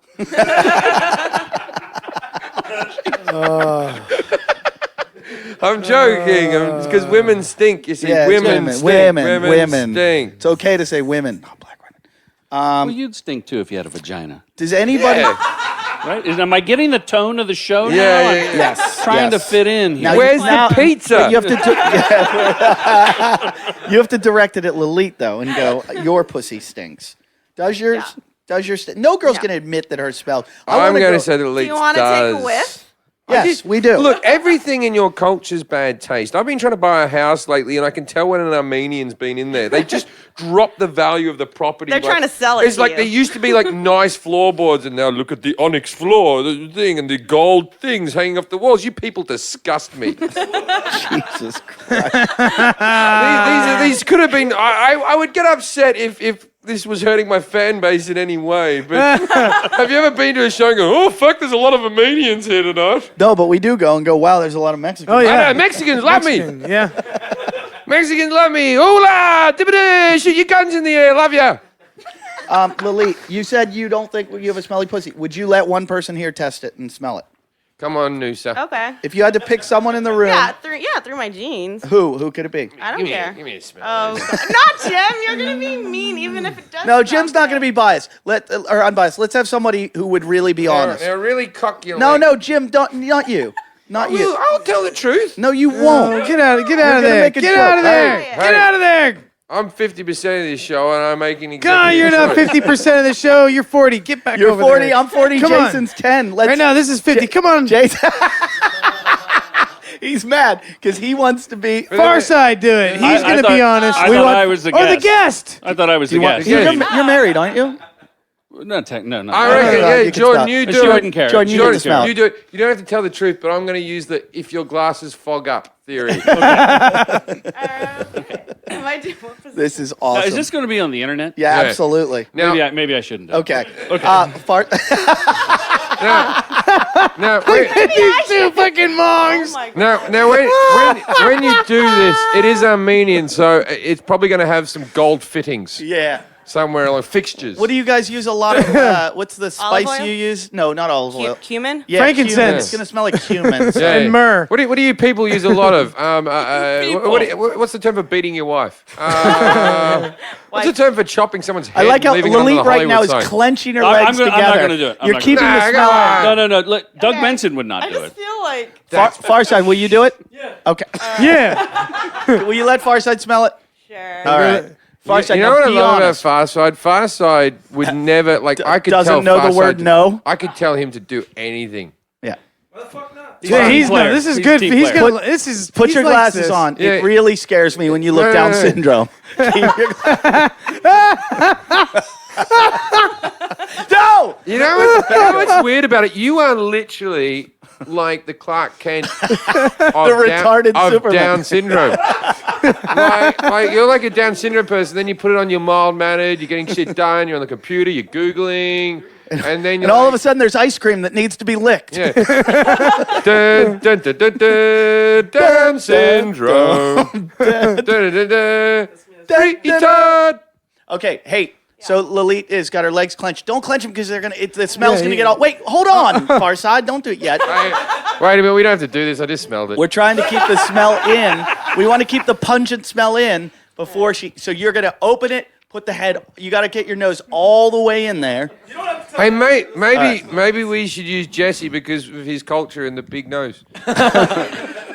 I'm joking. Because women stink. You see, Yeah, it's women stink. women. stink. It's okay to say women, not black women. Well, you'd stink too if you had a vagina, Does anybody? Yeah. right? Am I getting the tone of the show now? Yeah, I'm yeah, yeah. Yes. trying yes. to fit in here. Now, Where's now- the pizza? But you have to you have to direct it at Lalit though and go, your pussy stinks. Does yours? Yeah. Does yours? No girl's Yeah. gonna admit that her smell. I'm going to say that Elite do you want to does. take a whiff? Yes, we do. Look, everything in your culture's bad taste. I've been trying to buy a house lately, and I can tell when an Armenian's been in there. They just drop the value of the property. They're like- trying to sell it It's to like you. there used to be like nice floorboards, and now look at the onyx floor, the thing, and the gold things hanging off the walls. You people disgust me. Jesus Christ. These could have been. I would get upset if this was hurting my fan base in any way. But have you ever been to a show and go, oh fuck, there's a lot of Armenians here tonight? No, but we do go and go, wow, there's a lot of Mexicans. Oh, yeah. I know, Mexicans love me. Yeah. Mexicans love me. Hola, dibbidi, shoot your guns in the air, love ya. Lalit, you said you don't think you have a smelly pussy. Would you let one person here test it and smell it? Come on, Noosa. Okay. If you had to pick someone in the room, Yeah, through my jeans. who could it be? I don't care. Give me a smell. Oh, not Jim. You're gonna be mean, even if it does. No, Jim's not going to be biased. Or unbiased. Let's have somebody who would really be honest. They're really cocky. No, Jim, not you. Not you. I'll tell the truth. No, you won't. Get out of gonna there. make a Get joke. out of there. Hey, Get out of there. I'm 50% of this show, and I'm making God, you're not 50% of the show. You're 40. Get back You're over 40. there. I'm 40. Come on. Jason's 10. Let's Right now, this is 50. Come on. Jason. He's mad because he wants to be. Far side, do it. He's going to be honest. I thought I was the guest. Or the guest. I thought I was the You want- guest. You're married, aren't you? No. I reckon, you yeah, can Jordan, stop. you But do she it. wouldn't care. Jordan, you Jordan, need to smell you it. do it. You don't have to tell the truth, but I'm going to use the if your glasses fog up theory. Am I doing what position? This is awesome. Is this going to be on the internet? Yeah, Yeah. absolutely. Now, Maybe I shouldn't. Okay. Okay. now, wait, These two fucking mongs. Oh my God. now, when you do this, it is Armenian, so it's probably going to have some gold fittings Yeah. somewhere, like fixtures. What do you guys use a lot of? What's the spice Olive oil? you use? No, not olive oil. Cumin? Yeah, Frankincense. cumin. It's gonna smell like cumin. Yeah. And myrrh. What do you people use a lot of? People. What's the term for beating your wife? What's the term for chopping someone's head? I like how and leaving it under Lalit the right now Hollywood is sign? clenching her I'm legs gonna- I'm together. not gonna do it. I'm You're not keeping gonna the do it. smell Nah, out. No. Look, Doug Benson would not I do just it. feel like. Farside, will you do it? Yeah. Okay. Yeah. Will you let Farside smell it? Sure. All right. Farside, You know now what I be love about honest. Farside? Farside would never I could doesn't tell know the Farside word to- no? I could tell him to do anything. Yeah. Yeah, team he's no. player. This is He's good. team He's player. gonna. This is. Put he's your like glasses this. on. Yeah. It really scares me when you look Down syndrome. Keep your- No! You know what's weird about it? You are literally like the Clark Kent of, retarded of Superman. Down syndrome. like you're like a Down syndrome person. Then you put it on your mild mannered. You're getting shit done. You're on the computer. You're googling, and then you're And all of a like, sudden, there's ice cream that needs to be licked. yeah. Dun, dun, dun, dun, dun, Down syndrome. Dun, dun, dun, dun. Retard. Okay, hey. So Lalit is got her legs clenched. Don't clench them because they're gonna. The smell's Yeah, gonna yeah. get all. Wait, hold on, Farside. Don't do it yet. Wait a minute. We don't have to do this. I just smelled it. We're trying to keep the smell in. We want to keep the pungent smell in before she. So you're gonna open it. Put the head. You got to get your nose all the way in there. Hey mate, maybe we should use Jesse because of his culture and the big nose.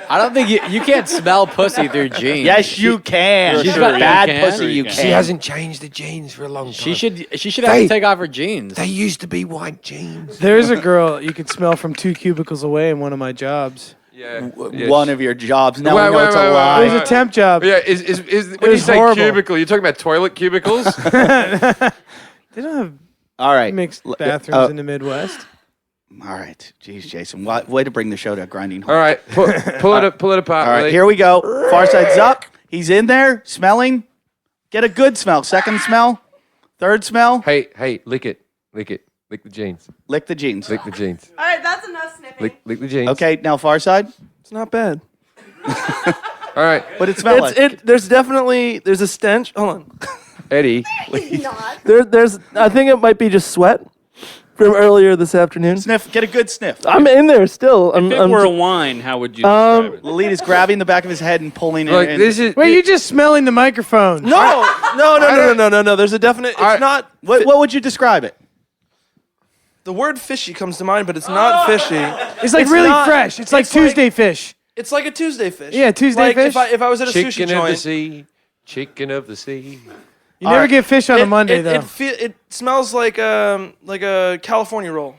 I don't think you can't smell pussy through jeans. Yes, you can. She's She's got bad you can. pussy. You She can. She hasn't changed the jeans for a long time. She should have to take off her jeans. They used to be white jeans. There's a girl you could smell from 2 cubicles away in one of my jobs. Yeah. One of your jobs. Now Wait, we know wait, it's wait, a wait, lie. It was a temp job. Yeah, is when you was say horrible. cubicle, you're talking about toilet cubicles? They don't have All right. mixed bathrooms in the Midwest. All right. Jeez, Jason. Way to bring the show to a grinding halt. All right, pull it apart. All right, Lee. here we go. Farside's up. He's in there, smelling. Get a good smell. Second smell. Third smell. Hey, lick it, lick the jeans, Lick the jeans. lick the jeans, All right, that's enough sniffing. lick the jeans. Okay, now Farside. It's not bad. All right, What did it smell like? There's a stench. Hold on. Eddie. Not. There's I think it might be just sweat from earlier this afternoon. Sniff. Get a good sniff. I'm in there still. If it were a wine, how would you describe it? Lalit is grabbing the back of his head and pulling it Like in. this is. Wait, you're just smelling the microphone. No. There's a definite. It's I- not. What would you describe it? The word fishy comes to mind, but it's not fishy. It's like really not- fresh. It's like it's like- Tuesday fish. It's like a Tuesday fish. Yeah, Tuesday like fish. If I was at a sushi Chicken of the joint, sea, chicken of the sea. You never get fish on a Monday, though. It smells like a California roll.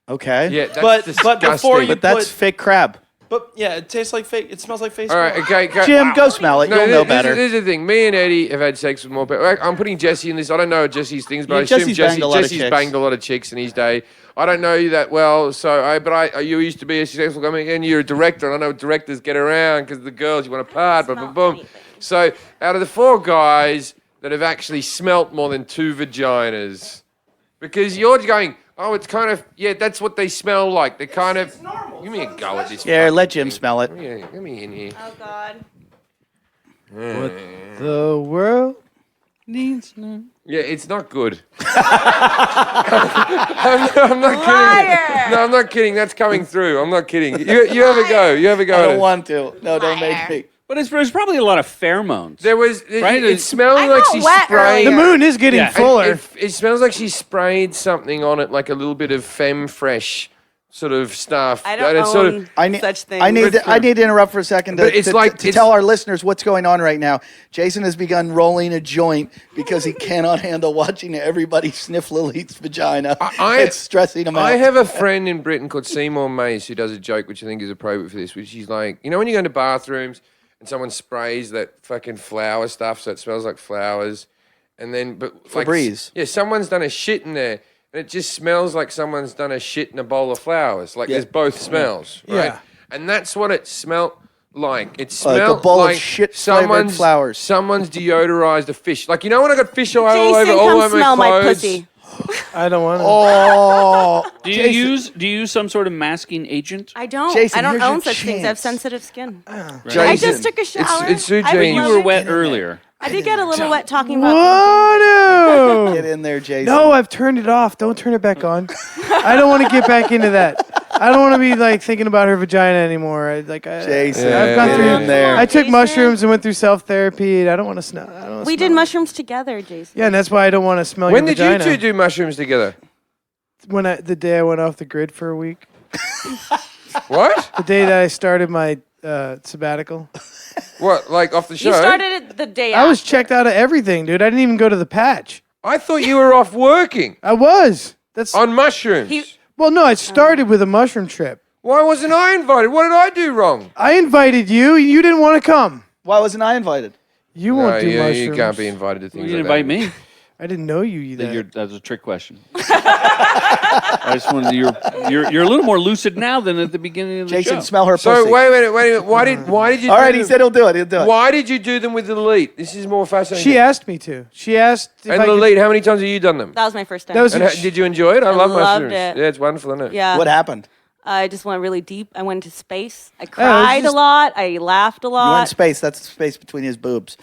Okay. Yeah, that's But disgusting. before you But that's put- fake crab. But yeah, it tastes like fake. It smells like face. All right, okay, okay. Jim, go smell it. No, You'll know this better. is the thing. Me and Eddie have had sex with more people. I'm putting Jesse in this. I don't know Jesse's things, but Yeah, I assume Jesse's banged a lot of Jesse's chicks. banged a lot of chicks in his day. I don't know you that well, you used to be a successful guy, and you're a director, and I know directors get around because the girls you want to part, boom, boom, boom. So out of the 4 guys that have actually smelt more than 2 vaginas, because you're going, oh, it's kind of, yeah, that's what they smell like. They kind of, give me a go at this. Yeah, fucking let Jim thing. smell it. Yeah, let me in here. Oh God. The world needs no. Yeah, it's not good. I'm not kidding. Liar. No, I'm not kidding. That's coming through. I'm not kidding. You have a go. You have a go. I at don't it. want to. No, don't make me. But there's probably a lot of pheromones. There was. Right? It smelled I like got she wet sprayed. The moon is getting Yeah. fuller. It smells like she sprayed something on it, like a little bit of femme fresh sort of stuff. I don't it's own sort of, such things. I need to interrupt for a second But it's like- to it's- tell our listeners what's going on right now. Jason has begun rolling a joint because he cannot handle watching everybody sniff Lily's vagina. It's stressing him out. I have a friend in Britain called Seymour Mace who does a joke which I think is appropriate for this, which is like, you know when you go into bathrooms and someone sprays that fucking flower stuff so it smells like flowers, and then Febreze. yeah, someone's done a shit in there. And it just smells like someone's done a shit in a bowl of flowers. Like there's both smells, right? Yeah. And that's what it smelled like. It Like a smelled bowl of like shit-flavored flowers. Someone's deodorized a fish. Like, you know when I got fish all Jason, over come my smell my clothes? pussy. I don't want to. Oh, Do you use some sort of masking agent? I don't. Jason, I don't here's own your such things. I have chance. sensitive skin. I Jason. just took a shower. it's Sue I would Jane's. You love were it. wet earlier. I did get a little wet talking about. What? get in there, Jason. No, I've turned it off. Don't turn it back on. I don't want to get back into that. I don't want to be like thinking about her vagina anymore. Jason, I've gone get through in there. I took Jason. mushrooms and went through self therapy. I don't want to smell. I don't wanna We smell did it. mushrooms together, Jason. Yeah, and that's why I don't want to smell When your did you vagina. two do mushrooms together? The day I went off the grid for a week. What? The day that I started my sabbatical. What, like off the show? You started it the day I after. was checked out of everything, dude. I didn't even go to the patch. I thought you were off working I was. That's on mushrooms. well, no. I started with a mushroom trip. Why wasn't I invited? What did I do wrong? I invited you. You didn't want to come. Why wasn't I invited? You won't do mushrooms. you can't be invited to You things didn't like invite that. me. I didn't know you either. That was a trick question. I just wanted you're a little more lucid now than at the beginning of the Jason, show. smell her So pussy. wait a minute. Why did you? All do right, he them- said he'll do it. He'll do it. Why did you do them with Elite? This is more fascinating. She asked me to. She asked if And I could- Elite, how many times have you done them? That was my first time. That was And did you enjoy it? I love loved mushrooms. it. Yeah, it's wonderful, isn't it? Yeah. What happened? I just went really deep. I went into space. I was cried a just- lot. I laughed a You were in lot. space. That's the space between his boobs.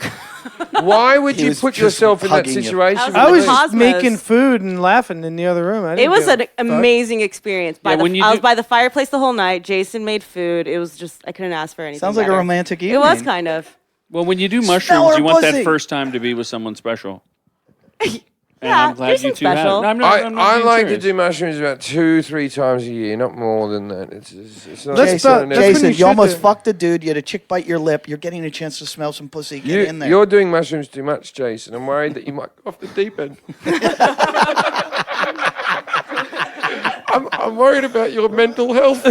Why would He you was put just yourself in that hugging you. situation? I was I in was the just cosmos. making food and laughing in the other room. I It didn't was give an a fuck. amazing experience. Yeah, when you I was do- by the fireplace the whole night. Jason made food. It was just I couldn't ask for anything. Sounds like a better. romantic It evening. was kind of. Well, when you do Smell mushrooms, her you want pussy. that first time to be with someone special. And Yeah, I'm glad Jason's you two have. special. No, I'm not, I'm not I being like serious. to do mushrooms about 2-3 times a year, not more than that. It's not. Let's it's stop- not an that's when Jason, you you should almost do it. fucked a dude. You had a chick bite your lip. You're getting a chance to smell some pussy. Get in there. You're doing mushrooms too much, Jason. I'm worried that you might go off the deep end. I'm worried about your mental health.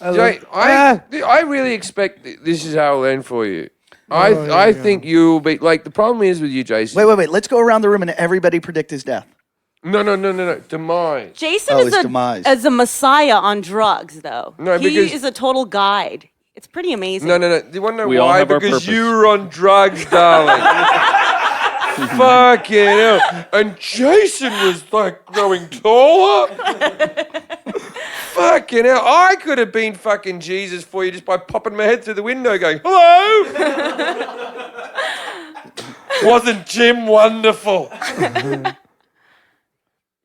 Jay, I really expect this is how it'll end for you. I think you'll be like the problem is with you, Jason. Wait. Let's go around the room and everybody predict his death. No. Demise. Jason Oh, his demise. is a messiah on drugs, though. No, he because- is a total guide. It's pretty amazing. No. Do you want to know We all why? have our Because purpose. you were on drugs, darling. Fucking hell. And Jason was like growing taller. Fucking hell. I could have been fucking Jesus for you just by popping my head through the window going, hello. Wasn't Jim wonderful?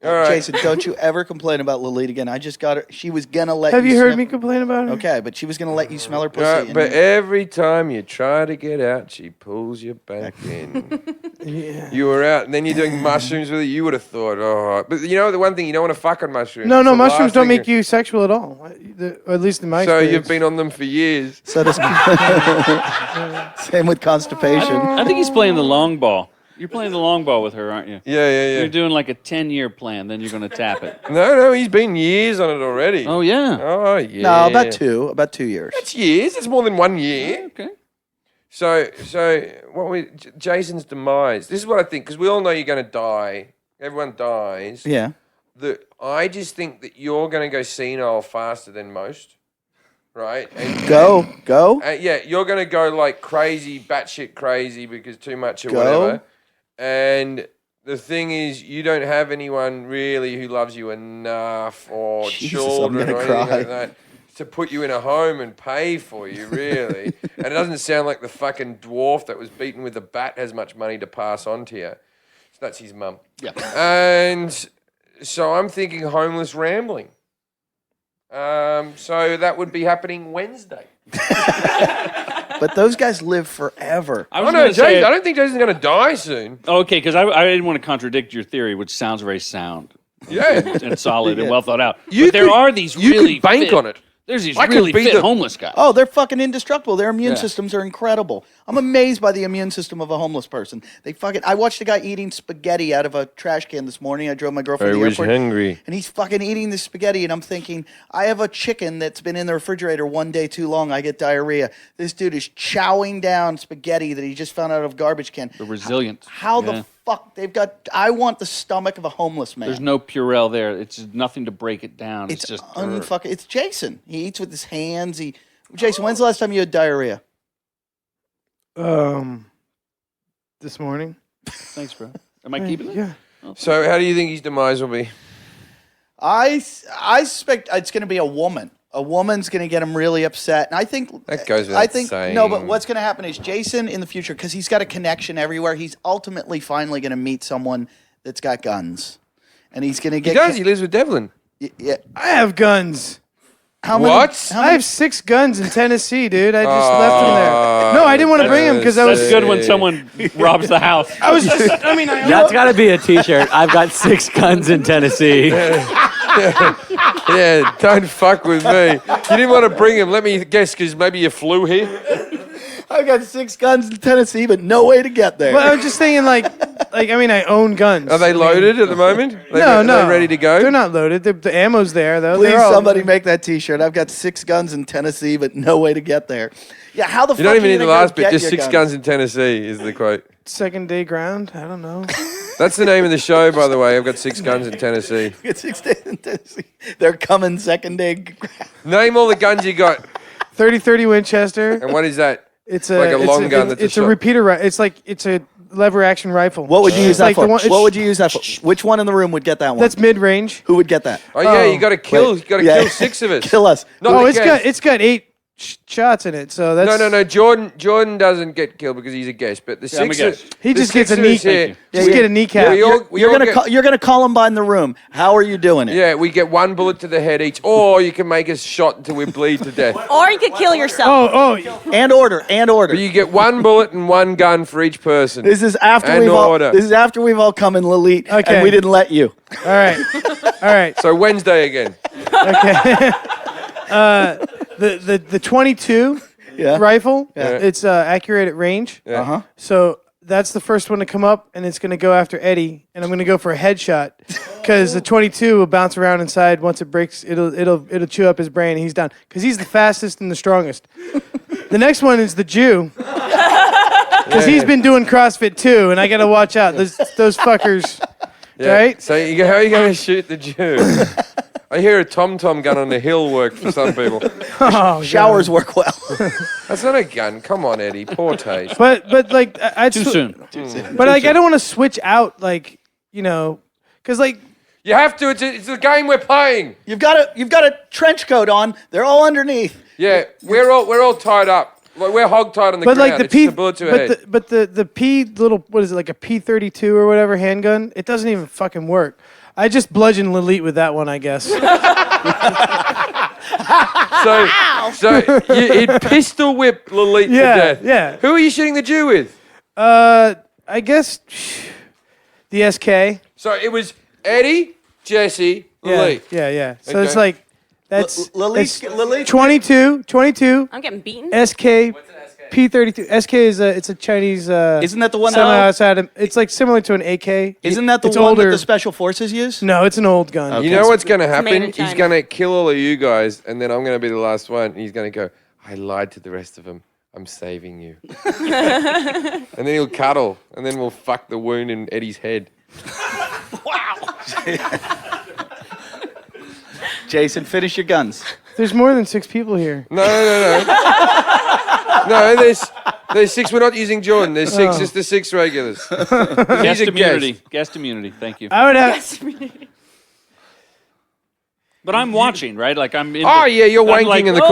All right. Jason, don't you ever complain about Lilith again. I just got her. She was gonna let Have you heard sniff- me complain about her? Okay, but she was gonna let you smell her pussy. and But you- every time you try to get out, she pulls you back in. Yeah. You were out, and then you're doing mushrooms with it. You would have thought, oh, but you know the one thing you don't want to fuck on mushrooms. No, It's the mushrooms last don't thing make you sexual at all. Or at least in my So experience. you've been on them for years. so does same with constipation. I think he's playing the long ball. You're playing the long ball with her, aren't you? Yeah. You're doing like a 10-year plan, then you're going to tap it. No, he's been years on it already. Oh, yeah. Oh, yeah. No, about 2 years. That's years. It's more than 1 year. Okay. So Jason's demise. This is what I think, because we all know you're going to die. Everyone dies. Yeah. I just think that you're going to go senile faster than most, right? And, Go. yeah, you're going to go like crazy, batshit crazy because too much or Go. whatever. And the thing is, you don't have anyone really who loves you enough or Jesus, I'm children gonna or anything cry. like that to put you in a home and pay for you, really. And it doesn't sound like the fucking dwarf that was beaten with a bat has much money to pass on to you. So that's his mum. Yeah. And so I'm thinking homeless rambling. So that would be happening Wednesday. But those guys live forever. I Oh was no, going to say, Jason, I don't think Jason's going to die soon. okay, because I didn't want to contradict your theory, which sounds very sound. Yeah. and solid and well thought out. You But there could- are these you really could bank fit, on it. There's these I could really be fit the- homeless guys. Oh, they're fucking indestructible. Their immune Yeah. systems are incredible. I'm amazed by the immune system of a homeless person. I watched a guy eating spaghetti out of a trash can this morning. I drove my girlfriend to the airport. hungry. And he's fucking eating this spaghetti, and I'm thinking, I have a chicken that's been in the refrigerator one day too long. I get diarrhea. This dude is chowing down spaghetti that he just found out of a garbage can. The resilience. How Yeah. the fuck they've got? I want the stomach of a homeless man. There's no Purell there. It's just nothing to break it down. It's, It's just unfucking. It's Jason. He eats with his hands. Jason, when's the last time you had diarrhea? This morning. Thanks, bro. Am I keeping it? Yeah. So how do you think his demise will be? I suspect it's going to be a woman. A woman's going to get him really upset, and I think That goes without I think saying. no, but what's going to happen is Jason in the future, because he's got a connection everywhere. He's ultimately finally going to meet someone that's got guns, and he's going to He get. does. He lives with Devlin. Yeah. I have guns. How What? Many, how I many, have 6 guns in Tennessee, dude. I just left them there. No, I didn't want to bring them because I was. That's good when someone robs the house. I was just. I mean, I. That's got to be a T-shirt. I've got 6 guns in Tennessee. Yeah, don't fuck with me. You didn't want to bring him. Let me guess, because maybe you flew here. I got 6 guns in Tennessee, but no way to get there. Well, I was just thinking, I mean, I own guns. Are they loaded at the moment? No, no. Are they ready to go? They're not loaded. The ammo's there, though. Please, They're all- somebody make that T-shirt. I've got 6 guns in Tennessee, but no way to get there. Yeah, how the You fuck don't are even you need the gonna go last bit. get Just your 6 guns in Tennessee is the quote. Second day ground. I don't know. That's the name of the show, by the way. I've got 6 guns in Tennessee. Get 6 days in Tennessee. They're coming second day. Name all the guns you got. 30-30 Winchester. And what is that? It's like a long gun that's a It's a shot. repeater. It's a lever action rifle. What would you use that like the for? one- What would you use that for? Which one in the room would get that one? That's mid range. Who would get that? Oh, yeah, you got to kill. Wait. You got to Yeah. kill 6 of us. Kill us. Not Oh, the it's guest. got 8 shots in it. So that's No. Jordan doesn't get killed because he's a guest. But the I'm a 6 guest. He the just gets a 6 of knee. us here- Just get a kneecap. We all- we You're all gonna get- you're gonna Columbine the room. How are you doing it? Yeah, we get 1 bullet to the head each, or you can make us shot until we bleed to death. Or you could kill yourself. Oh, And order. But you get 1 bullet and 1 gun for each person. This is after And we've all. order. This is after we've all come in Lalit, Okay. and we didn't let you. all right, all right. So Wednesday again. The 22 Yeah. rifle. Yeah. It's accurate at range. Yeah. Uh-huh. So that's the first one to come up, and it's going to go after Eddie, and I'm going to go for a headshot because the 22 will bounce around inside. Once it breaks, it'll chew up his brain, and he's done because he's the fastest and the strongest. The next one is the Jew because he's been doing CrossFit too, and I got to watch out. Those fuckers, Yeah. right? So how are you going to shoot the Jew? I hear a tom-tom gun on the hill work for some people. Oh, Showers work well. That's not a gun. Come on, Eddie. Poor taste. but like I'd Too soon. But like I don't want to switch out because like. You have to. It's the game we're playing. You've got a trench coat on. They're all underneath. Yeah, we're all tied up. Like, we're hog tied on the But ground. like the It's P, the bullet to a head. but the P little, what is it, like a P32 or whatever handgun? It doesn't even fucking work. I just bludgeoned Lalit with that one, I guess. So you'd pistol whip Lalit to Yeah, death. yeah. Who are you shooting the Jew with? I guess the SK. So it was Eddie, Jesse, Yeah, Lalit. yeah. So Okay. it's like that's Lalit's 22 I'm getting beaten. SK. P32. SK is it's a Chinese. Isn't that the one? Semi-outside. It's like similar to an AK. Isn't that the it's one older. that the special forces use? No, it's an old gun. You know what's going to made happen? in He's China. going to kill all of you guys, and then I'm going to be the last one. And he's going to go, I lied to the rest of them. I'm saving you. And then he'll cuddle, and then we'll fuck the wound in Eddie's head. Jason, finish your guns. There's more than 6 people here. No. No, there's 6. We're not using Jordan. There's 6, just the 6 regulars. Guest He's a immunity. Guest immunity. Thank you. I would have. But I'm watching, right? Like I'm in. Oh, yeah, you're I'm wanking like, in the oh,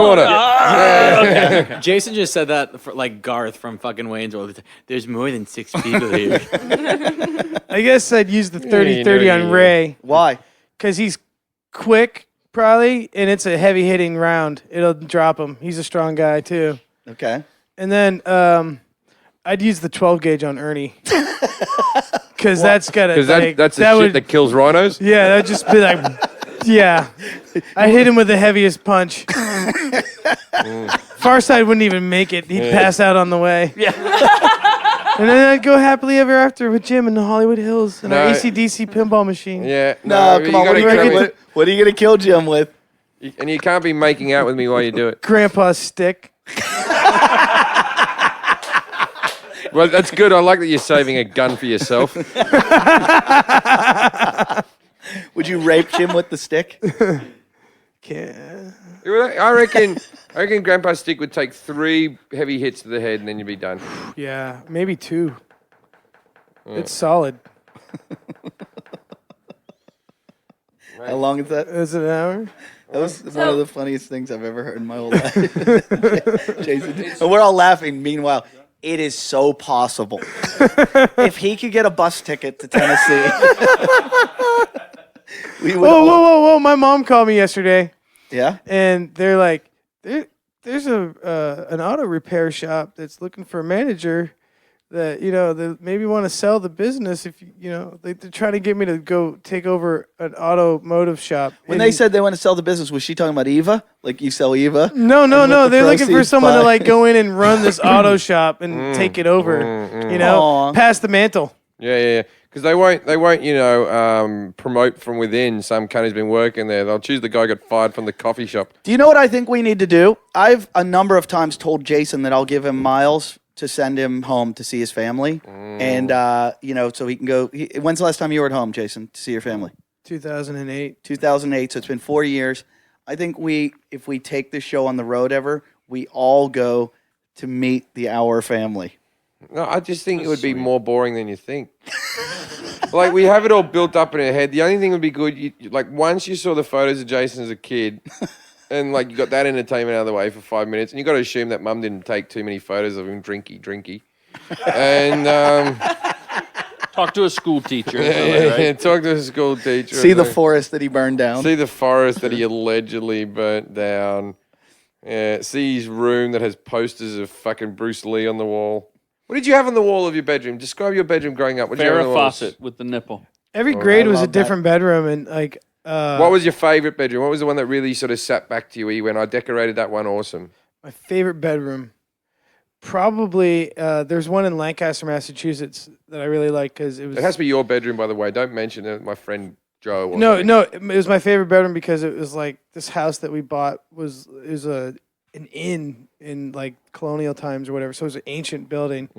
corner. Jason just said that for like Garth from fucking Wayne's World. There's more than 6 people here. I guess I'd use the 30-30 on Ray Why? because he's quick, probably, and it's a heavy hitting round. It'll drop him. He's a strong guy too. Okay. And then I'd use the 12 gauge on Ernie. Because that's gotta. Because like, that's the that shit would, that kills rhinos. Yeah, that'd just be like, yeah. I hit him with the heaviest punch. Farside wouldn't even make it. He'd pass out on the way. Yeah. And then I'd go happily ever after with Jim in the Hollywood Hills and our No. AC/DC pinball machine. Yeah. No, you come on. gotta kill me. What are you gonna kill Jim with? And you can't be making out with me while you do it. Grandpa's stick. Well, that's good. I like that you're saving a gun for yourself. Would you rape Jim with the stick? Yeah. I reckon Grandpa's stick would take 3 heavy hits to the head and then you'd be done. Yeah, maybe 2. It's solid. How long is that? Is it an hour? That was one of the funniest things I've ever heard in my whole life. Jason. And we're all laughing. Meanwhile, it is so possible. If he could get a bus ticket to Tennessee, we would. Whoa. My mom called me yesterday, Yeah? and they're like, there's an auto repair shop that's looking for a manager that, they maybe want to sell the business if, they're trying to get me to go take over an automotive shop. When they said they want to sell the business, was she talking about Eva? Like you sell Eva? No. the They're looking for proceeds someone to by- like go in and run this auto shop and take it over, Aw. pass the mantle. Yeah. Because they won't, promote from within. Some cunt who's been working there. They'll choose the guy who got fired from the coffee shop. Do you know what I think we need to do? I've a number of times told Jason that I'll give him miles to send him home to see his family. And, so he can go. When's the last time you were at home, Jason, to see your family? 2008. 2008, so it's been 4 years. I think if we take this show on the road ever, we all go to meet the Our family. No, I just think it would be more boring than you think. Like, we have it all built up in our head. The only thing would be good, like, once you saw the photos of Jason as a kid, and, like, you got that entertainment out of the way for 5 minutes, and you got to assume that mum didn't take too many photos of him drinky. And, Talk to a school teacher. yeah, talk to a school teacher. See the forest that he burned down. See the forest that he allegedly burnt down. Yeah, see his room that has posters of fucking Bruce Lee on the wall. What did you have on the wall of your bedroom? Describe your bedroom growing up. What did you have on Farrah the walls? Fawcett with the nipple. Every grade was a love that. different bedroom, and like. What was your favorite bedroom? What was the one that really sort of sat back to you where you went, I decorated that one awesome? My favorite bedroom, probably. There's one in Lancaster, Massachusetts that I really like because it was. It has to be your bedroom, by the way. Don't mention it. My friend Joe. Or No, something. it was my favorite bedroom because it was like this house that we bought was an inn in like colonial times or whatever. So it was an ancient building,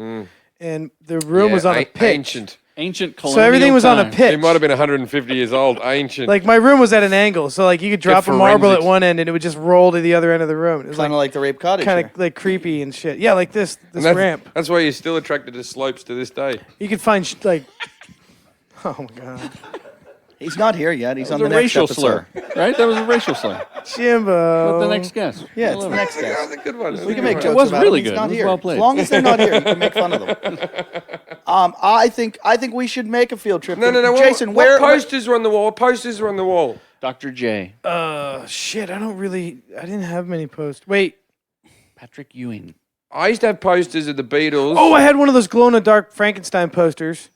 and the room Yeah, was on a pitch. Ancient So colonial everything was on a times. pitch. He might have been 150 years old. Ancient. Like my room was at an angle, so like you could drop a marble at forensics. one end and it would just roll to the other end of the room. It was Kind of like the rape cottage. kind of like creepy and shit. Yeah, like this And that's, ramp. That's why you're still attracted to slopes to this day. You could find like. Oh my god, He's not here yet. He's That on was the a next racial episode. slur, right? That was a racial slur. Jimbo. But the next guest. Yeah, it's the next guest. That's a good one. We can make jokes was about really him. He's good. not It was here. well played. As long as they're not here, you can make fun of them. I think we should make a field trip. No. Jason, what where posters were on the wall? What posters were on the wall? Dr. J. Shit, I didn't have many posts. Wait. Patrick Ewing. I used to have posters of the Beatles. Oh, I had one of those glow in the dark Frankenstein posters.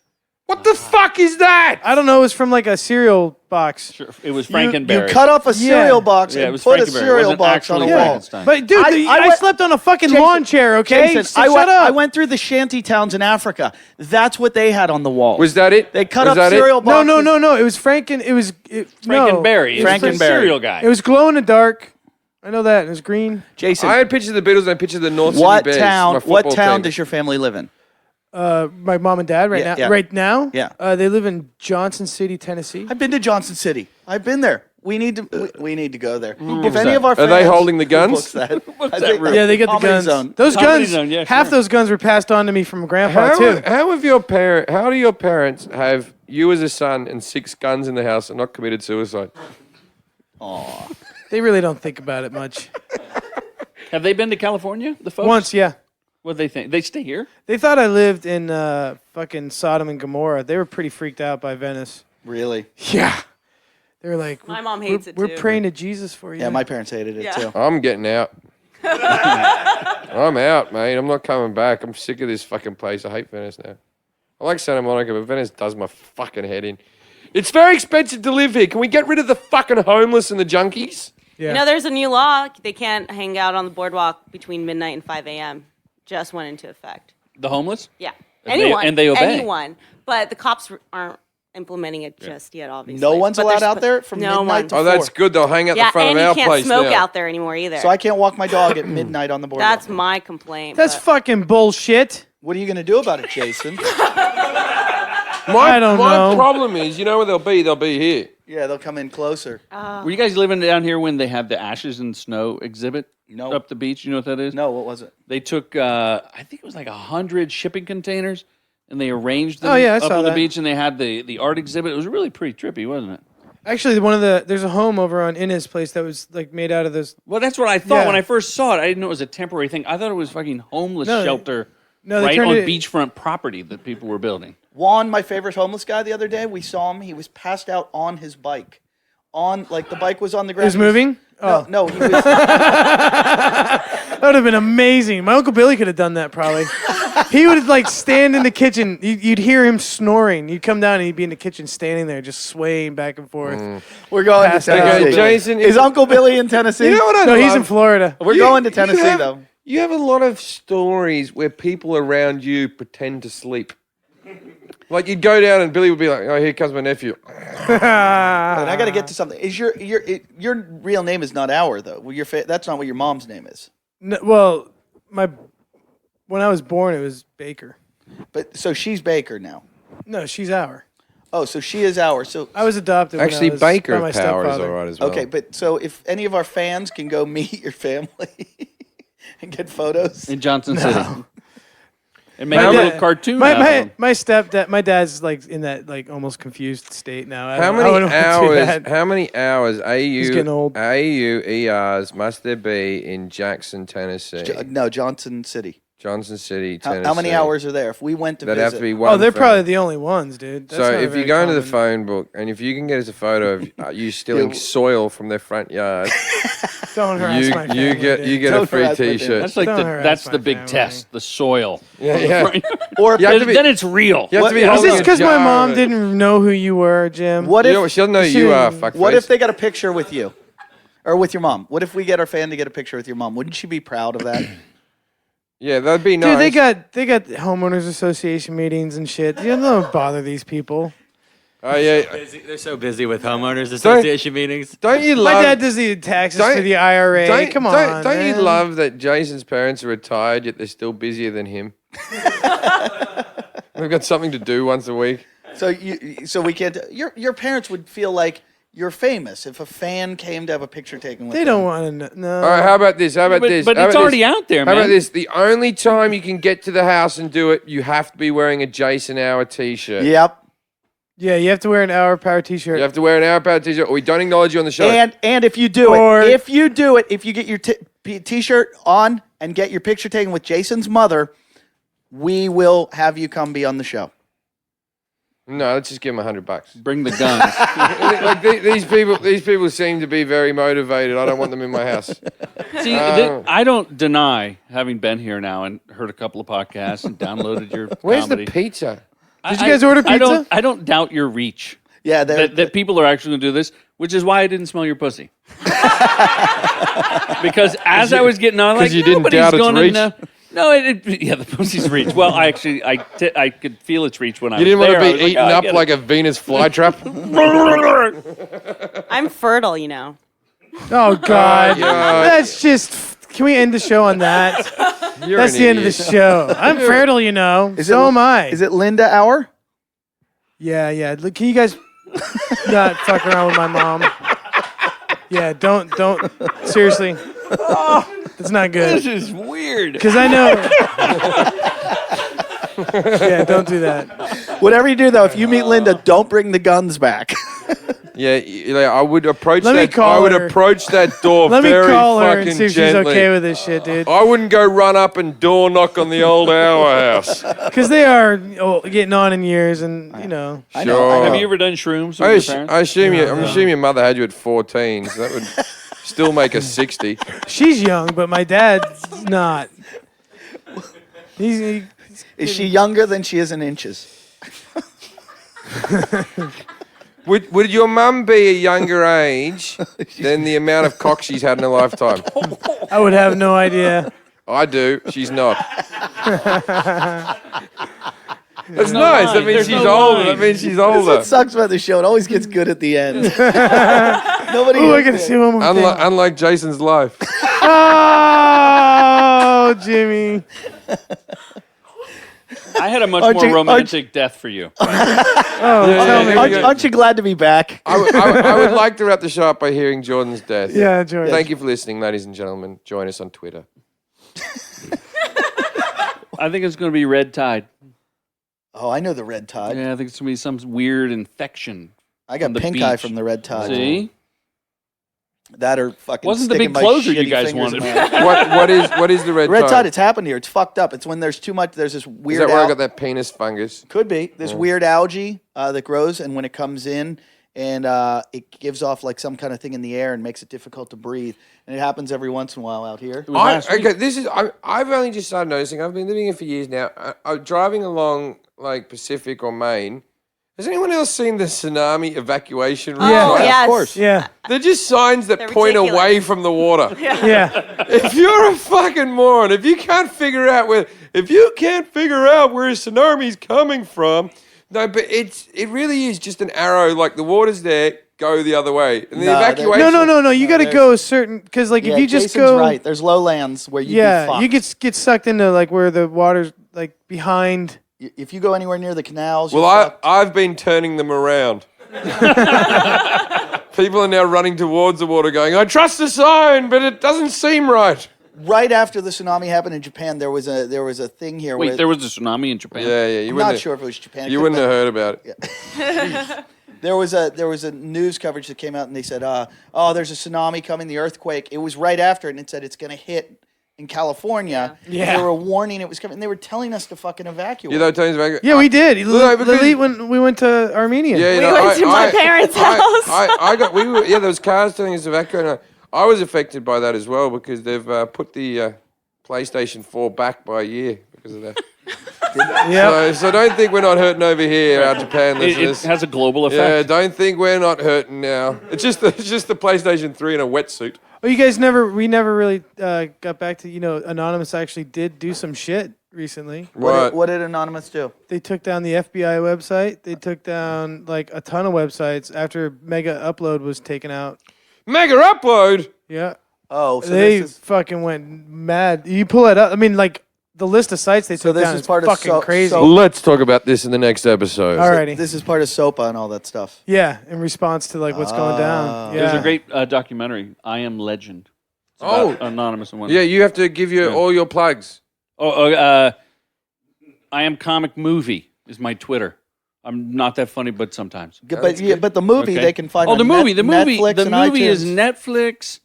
What the fuck is that? I don't know. It was from like a cereal box. Sure, it was you Frankenberry. cut off a cereal Yeah. box Yeah, it and was put a Frankenberry. It cereal wasn't box on a actually wall. Frankenstein. But dude, I went- slept on a fucking Jason, lawn chair. Okay, Jason, So I shut went, up. I went through the shanty towns in Africa. That's what they had on the wall. Was that it? They cut Was up that it? cereal No. boxes. It was Franken. It was Frankenberry. No, It was the Frankenberry. cereal guy. it was glow in the dark. I know that. It was green. Jason, I had pictures of the Beatles and I pictures of the North what Sydney Bears. town? my What football town team. does your family live in? My mom and dad Yeah, yeah. Right now. Yeah. They live in Johnson City, Tennessee. I've been to Johnson City. I've been there. We need to go there. If any that? of our Are fans, they holding the who guns? books that? I that think- room? Yeah, they get the Comedy guns. Zone. Those Comedy guns. Zone, yeah, half sure. those guns were passed on to me from Grandpa too. How do your parents have you as a son and 6 guns in the house and not committed suicide? They really don't think about it much. Have they been to California, the folks? Once, yeah. What they think? They stay here? They thought I lived in fucking Sodom and Gomorrah. They were pretty freaked out by Venice. Really? Yeah. They were like, My mom hates it, We're too. praying to Jesus for you. Yeah, my parents hated it Yeah. too. I'm getting out. I'm out, mate. I'm not coming back. I'm sick of this fucking place. I hate Venice now. I like Santa Monica, but Venice does my fucking head in. It's very expensive to live here. Can we get rid of the fucking homeless and the junkies? Yeah. You know, there's a new law. They can't hang out on the boardwalk between midnight and 5 a.m. Just went into effect. The homeless? Yeah. And they obey. Anyone. But the cops aren't implementing it just yet, obviously. No one's But allowed they're out there from no midnight one. to Oh, that's 4. good. They'll hang out Yeah, the front and of you our can't place smoke now. out there anymore either. So I can't walk my dog at midnight on the boardwalk. That's my complaint. That's but- fucking bullshit. What are you going to do about it, Jason? I don't my know. problem is, you know where they'll be? They'll be here. Yeah, they'll come in closer. Were you guys living down here when they have the ashes and snow exhibit No. up the beach? You know what that is? No, what was it? They took, I think it was like 100 shipping containers, and they arranged them Oh, yeah, I up saw on the that. beach, and they had the art exhibit. It was really pretty trippy, wasn't it? Actually, there's a home over on Inez place that was like made out of those. Well, that's what I thought Yeah. when I first saw it. I didn't know it was a temporary thing. I thought it was fucking homeless No, shelter no, they right turned on it- beachfront property that people were building. Juan, my favorite homeless guy, the other day, we saw him. He was passed out on his bike. The bike was on the ground. It was moving? No, no, he was. That would have been amazing. My Uncle Billy could have done that probably. He would like stand in the kitchen. You'd hear him snoring. You'd come down and he'd be in the kitchen standing there just swaying back and forth. We're going to Passed Tennessee. out. Jason, Is Uncle Billy in Tennessee? You know what I No, love? he's in Florida. We're going to Tennessee, though. You have a lot of stories where people around you pretend to sleep. Like you'd go down and Billy would be like, "Oh, here comes my nephew." And I got to get to something. Is your real name is not Hour though? Well, that's not what your mom's name is. No, well, when I was born, it was Baker. But so she's Baker now. No, she's our. Oh, so she is Hour. So I was adopted. when Actually, I was Baker by my of Power is stepfather. all right as well. okay, but so if any of our fans can go meet your family and get photos. In Johnson City. And make My a little dad- cartoon out of them. my stepdad, my dad's like in that like almost confused state now. I How don't- I many wouldn't wanna do hours? that. How many hours getting old. AUERs must there be in Jackson, Tennessee? No, Johnson City. Johnson City, How, Tennessee. how many hours are there? If we went to That'd visit, have to be one. Oh, they're phone. probably the only ones, dude. That's So not if you very go into the common. phone book and if you can get us a photo of you stealing soil from their front yard, Don't harass my family. you get dude. a Don't free harass my family. T-shirt. That's like Don't the harass that's my the big family. test, the soil. Yeah. or You have to be- Then it's real. You have to be What- Is holding this a because my jar mom of- didn't know who you were, Jim? what You if know, she doesn't know who you are. Fuckface. what if they got a picture with you, or with your mom? What if we get our fan to get a picture with your mom? Wouldn't she be proud of that? Yeah, that'd be nice. Dude, they got homeowners association meetings and shit. You don't bother these people. Oh yeah. They're so busy with homeowners association meetings. Don't you My love? dad does the taxes Don't- for the IRA. Don't, Come on, don't you man. love that Jason's parents are retired yet they're still busier than him? We've got something to do once a week. So we can't. Your parents would feel like you're famous if a fan came to have a picture taken with They them. don't want to know. All right, how about this? How about this? But How it's about already this? out there, How man. about this? The only time you can get to the house and do it, you have to be wearing a Jason Hour T-shirt. Yep. Yeah, you have to wear an Hour Power T-shirt. You have to wear an Hour Power T-shirt, or we don't acknowledge you on the show. And if you do Or- if you get your T-shirt on and get your picture taken with Jason's mother, we will have you come be on the show. No, let's just give him $100. Bring the guns. Like these people seem to be very motivated. I don't want them in my house. See, I don't deny having been here now and heard a couple of podcasts and downloaded your Where's comedy. the pizza? Did you guys order pizza? I don't doubt your reach. Yeah, That people are actually going to do this, which is why I didn't smell your pussy. Because as I was getting on, like, you didn't nobody's doubt its going reach? to. No, yeah, the pussy's reach. Well, I actually, I could feel its reach when I You was didn't want there. to I be was like, eaten oh, I up get like it. a Venus flytrap? I'm fertile, you know. Oh God, God. that's just. Can we end the show on that? You're That's an the end of the idiot. show. I'm fertile, you know. So am I. Is it Linda Hour? Yeah. Look, can you guys not fuck around with my mom? Yeah, don't. Seriously, that's not good. This is weird. Because I know. Yeah, don't do that. Whatever you do, though, if you meet Linda, don't bring the guns back. Yeah, I would approach Let me that. call I would her. approach that door Let me very call her fucking and see if gently. she's okay with this shit, dude. I wouldn't go run up and door knock on the old Hour house. Because they are getting on in years, and you know. I know. Have you ever done shrooms with I your ass- parents? I assume your mother had you at 14, so that would still make her 60. She's young, but my dad's not. He's Is she younger than she is in inches? Would your mum be a younger age than the amount of cock she's had in her lifetime? I would have no idea. I do. She's not. That's no nice. line. That means There's she's no older. line. That means she's That's older. what sucks about the show. It always gets good at the end. Nobody. Oh, I gets gotta it. see one more thing. Unlike Jason's life. Oh, Jimmy. I had a much Aren't more you- romantic death for you. Oh, yeah, tell me. yeah. Aren't you glad to be back? I would like to wrap the show up by hearing Jordan's death. Yeah, Jordan. Thank you for listening, ladies and gentlemen. Join us on Twitter. I think it's going to be red tide. Oh, I know the red tide. Yeah, I think it's going to be some weird infection. I got from the pink eye beach. from the red tide. See? That or fucking Wasn't the sticking big my closer you shitty guys fingers in wanted. my eye. What is the red Red tide? tide, it's happened here. It's fucked up. It's when there's too much. There's this Is weird. that where I got that penis fungus? Could be. There's weird algae that grows, and when it comes in, and it gives off like some kind of thing in the air and makes it difficult to breathe. And it happens every once in a while out here. I've only just started noticing. I've been living here for years now. I'm driving along like Pacific or Maine. Has anyone else seen the tsunami evacuation routes? Yeah. Oh, Yeah, yes. of course. Yeah, They're just signs that They're point ridiculous. away from the water. yeah. If you're a fucking moron, if you can't figure out where a tsunami's coming from, no, but it really is just an arrow. Like the water's there, go the other way, and the No, evacuation. No. You got to go a certain because like Yeah, if you just Jason's go right. There's lowlands where you yeah, you get sucked into like where the water's like behind. if you go anywhere near the canals. Well, you're fucked. I've been turning them around. People are now running towards the water, going, "I trust the sign, but it doesn't seem right." Right after the tsunami happened in Japan, there was a thing here. Wait, where, there was a tsunami in Japan? Yeah, you I'm wouldn't. not sure if it was Japan. It You could've wouldn't been- have heard about it. There was a news coverage that came out and they said, "Oh, there's a tsunami coming, the earthquake." It was right after it, and it said it's going to hit in California. Yeah. They were warning it was coming. They were telling us to fucking evacuate. You know, Tony's back. Yeah, we did. No, because- Lily, when we went to Armenia. Yeah, you We know, went to my parents' house. there was cars telling us to evacuate. I was affected by that as well because they've put the PlayStation 4 back by a year because of that. Yeah. So don't think we're not hurting over here, our Japan It listeners. has a global Yeah, effect. don't think we're not hurting now. It's just the PlayStation 3 in a wetsuit. Oh, you guys we never really got back to, Anonymous actually did do some shit recently. What did Anonymous do? They took down the FBI website. They took down like a ton of websites after Mega Upload was taken out. Mega upload. Yeah. Oh, so They this is fucking went mad. You pull it up. I mean, like the list of sites they took this down is is part of fucking crazy. Let's talk about this in the next episode. Alrighty. this is part of SOPA and all that stuff. Yeah, in response to like what's going down. Yeah. There's a great documentary, I Am Legend. It's about Anonymous and whatnot. Yeah, you have to give all your plugs. I Am Comic Movie is my Twitter. I'm not that funny, but sometimes. But the movie Okay. they can find. Oh, on the movie. Netflix The and movie iTunes. is Netflix,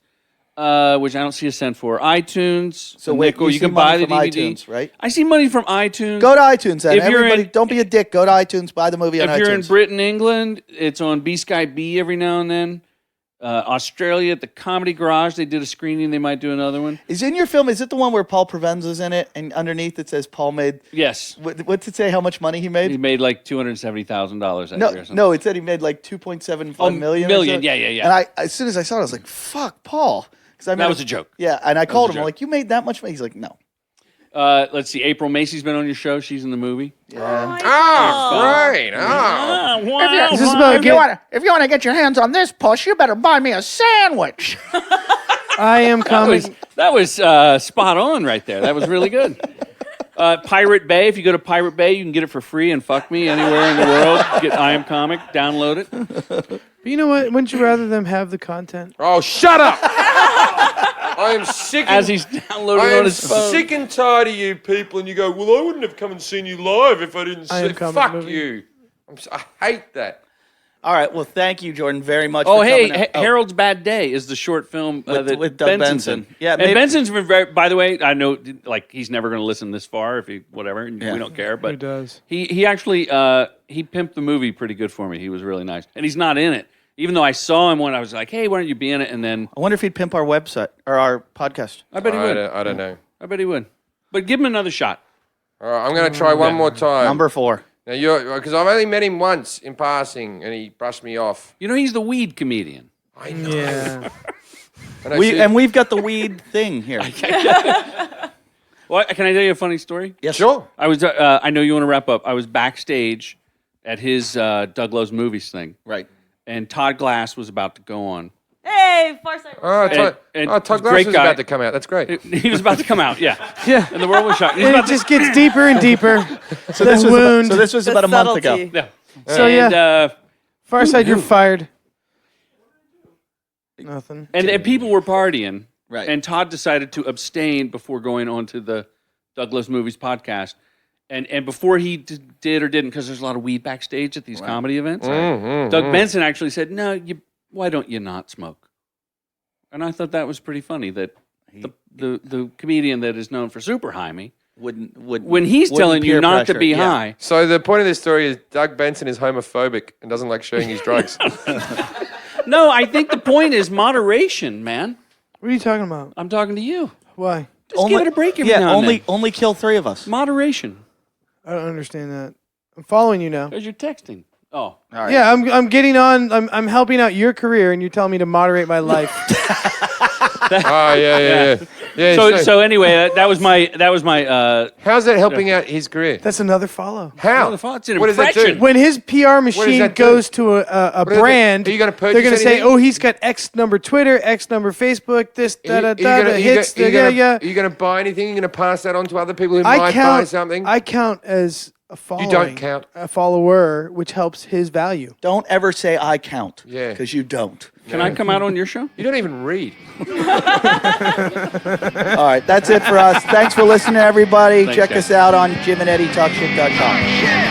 which I don't see a cent for. iTunes. So a wait, nickel. You see can buy money the from DVD. iTunes, right? I see money from iTunes. Go to iTunes then. If you're Everybody, in- don't be a dick. Go to iTunes, buy the movie on If iTunes. you're in Britain, England, it's on B Sky B every now and then. Australia at the Comedy Garage, they did a screening. They might do another one. Is in your film? Is it the one where Paul Provenza's in it, and underneath it says Paul made? Yes, What's it say? How much money he made? he made like $270,000 that year or something. No, it said he made like 2.75 million. or million, something. yeah. And as soon as I saw it, I was like, "Fuck, Paul," because I That was a joke. Yeah, and I called a him. I'm joke. like, "You made that much money?" He's like, "No." Let's see. April Macy's been on your show. She's in the movie. Great. Is this about If you want to get your hands on this push, you better buy me a sandwich. I Am Comic. That was spot on right there. That was really good. Pirate Bay. If you go to Pirate Bay, you can get it for free and fuck me anywhere in the world. Get I Am Comic. Download it. But you know what? Wouldn't you rather them have the content? Oh, shut up! I am sick. As he's downloading I on am his phone. sick and tired of you people, and you go, "Well, I wouldn't have come and seen you live if I didn't I see." Am Comic Fuck movie. you! I hate that. All right. Well, thank you, Jordan, very much. Oh, for hey, coming out. Oh. Harold's Bad Day is the short film With Doug Benson. Yeah, and maybe- Benson's been very. By the way, I know like he's never going to listen this far if he whatever. And Yeah. we don't care, Who but does? he actually he pimped the movie pretty good for me. He was really nice, and he's not in it. Even though I saw him when I was like, "Hey, why don't you be in it?" And then I wonder if he'd pimp our website or our podcast. I bet he would. I don't know. I bet he would. But give him another shot. All right, I'm going to try one more time. Number 4. Now because I've only met him once in passing, and he brushed me off. You know, he's the weed comedian. I know. Yeah. And We've got the weed thing here. Well, can I tell you a funny story? Yes. Sure. I was. I know you want to wrap up. I was backstage at his Doug Loves Movies thing, Right. and Todd Glass was about to go on. Hey, Farsight. Todd Glass great was guy. about to come out. That's great. He was about to come out. Yeah. Yeah. And the world was shocked. He was And it about to- just gets deeper and deeper. So this was wound. so this was The about a month ago. subtlety. Yeah. So, and, yeah. Farside, you're fired. Nothing. and people were partying. Right. And Todd decided to abstain before going on to the Doug Loves Movies podcast. And before he did or didn't, because there's a lot of weed backstage at these comedy events, Doug Benson actually said, "No, why don't you not smoke?" And I thought that was pretty funny that the comedian that is known for super high Would when he's wouldn't telling you peer not to pressure. be Yeah. high. So the point of this story is Doug Benson is homophobic and doesn't like sharing his drugs. No, I think the point is moderation, man. What are you talking about? I'm talking to you. Why? Just give it a break every yeah, now and then. only kill 3 of us. Moderation. I don't understand that. I'm following you now. Because you're texting. Oh. All right. Yeah, I'm getting on. I'm helping out your career, and you're telling me to moderate my life. Oh yeah. So anyway, that was my how's that helping out his career? That's another follow. How? it's an What does that do? impression. When his PR machine that do? goes to a does that- brand, are you gonna purchase they're going to say, anything? "Oh, he's got X number Twitter, X number Facebook, this da da da da hits." Are Yeah. you going to buy anything? Are you going to pass that on to other people who I might buy count. something? I count as a following. don't count. A follower, which helps his value. Don't ever say I count. Yeah. Because you don't. Can I come out on your show? You don't even read. All right, that's it for us. Thanks for listening, everybody. Thanks, Check guys. us out on JimandEddieTalkShit.com. Yeah.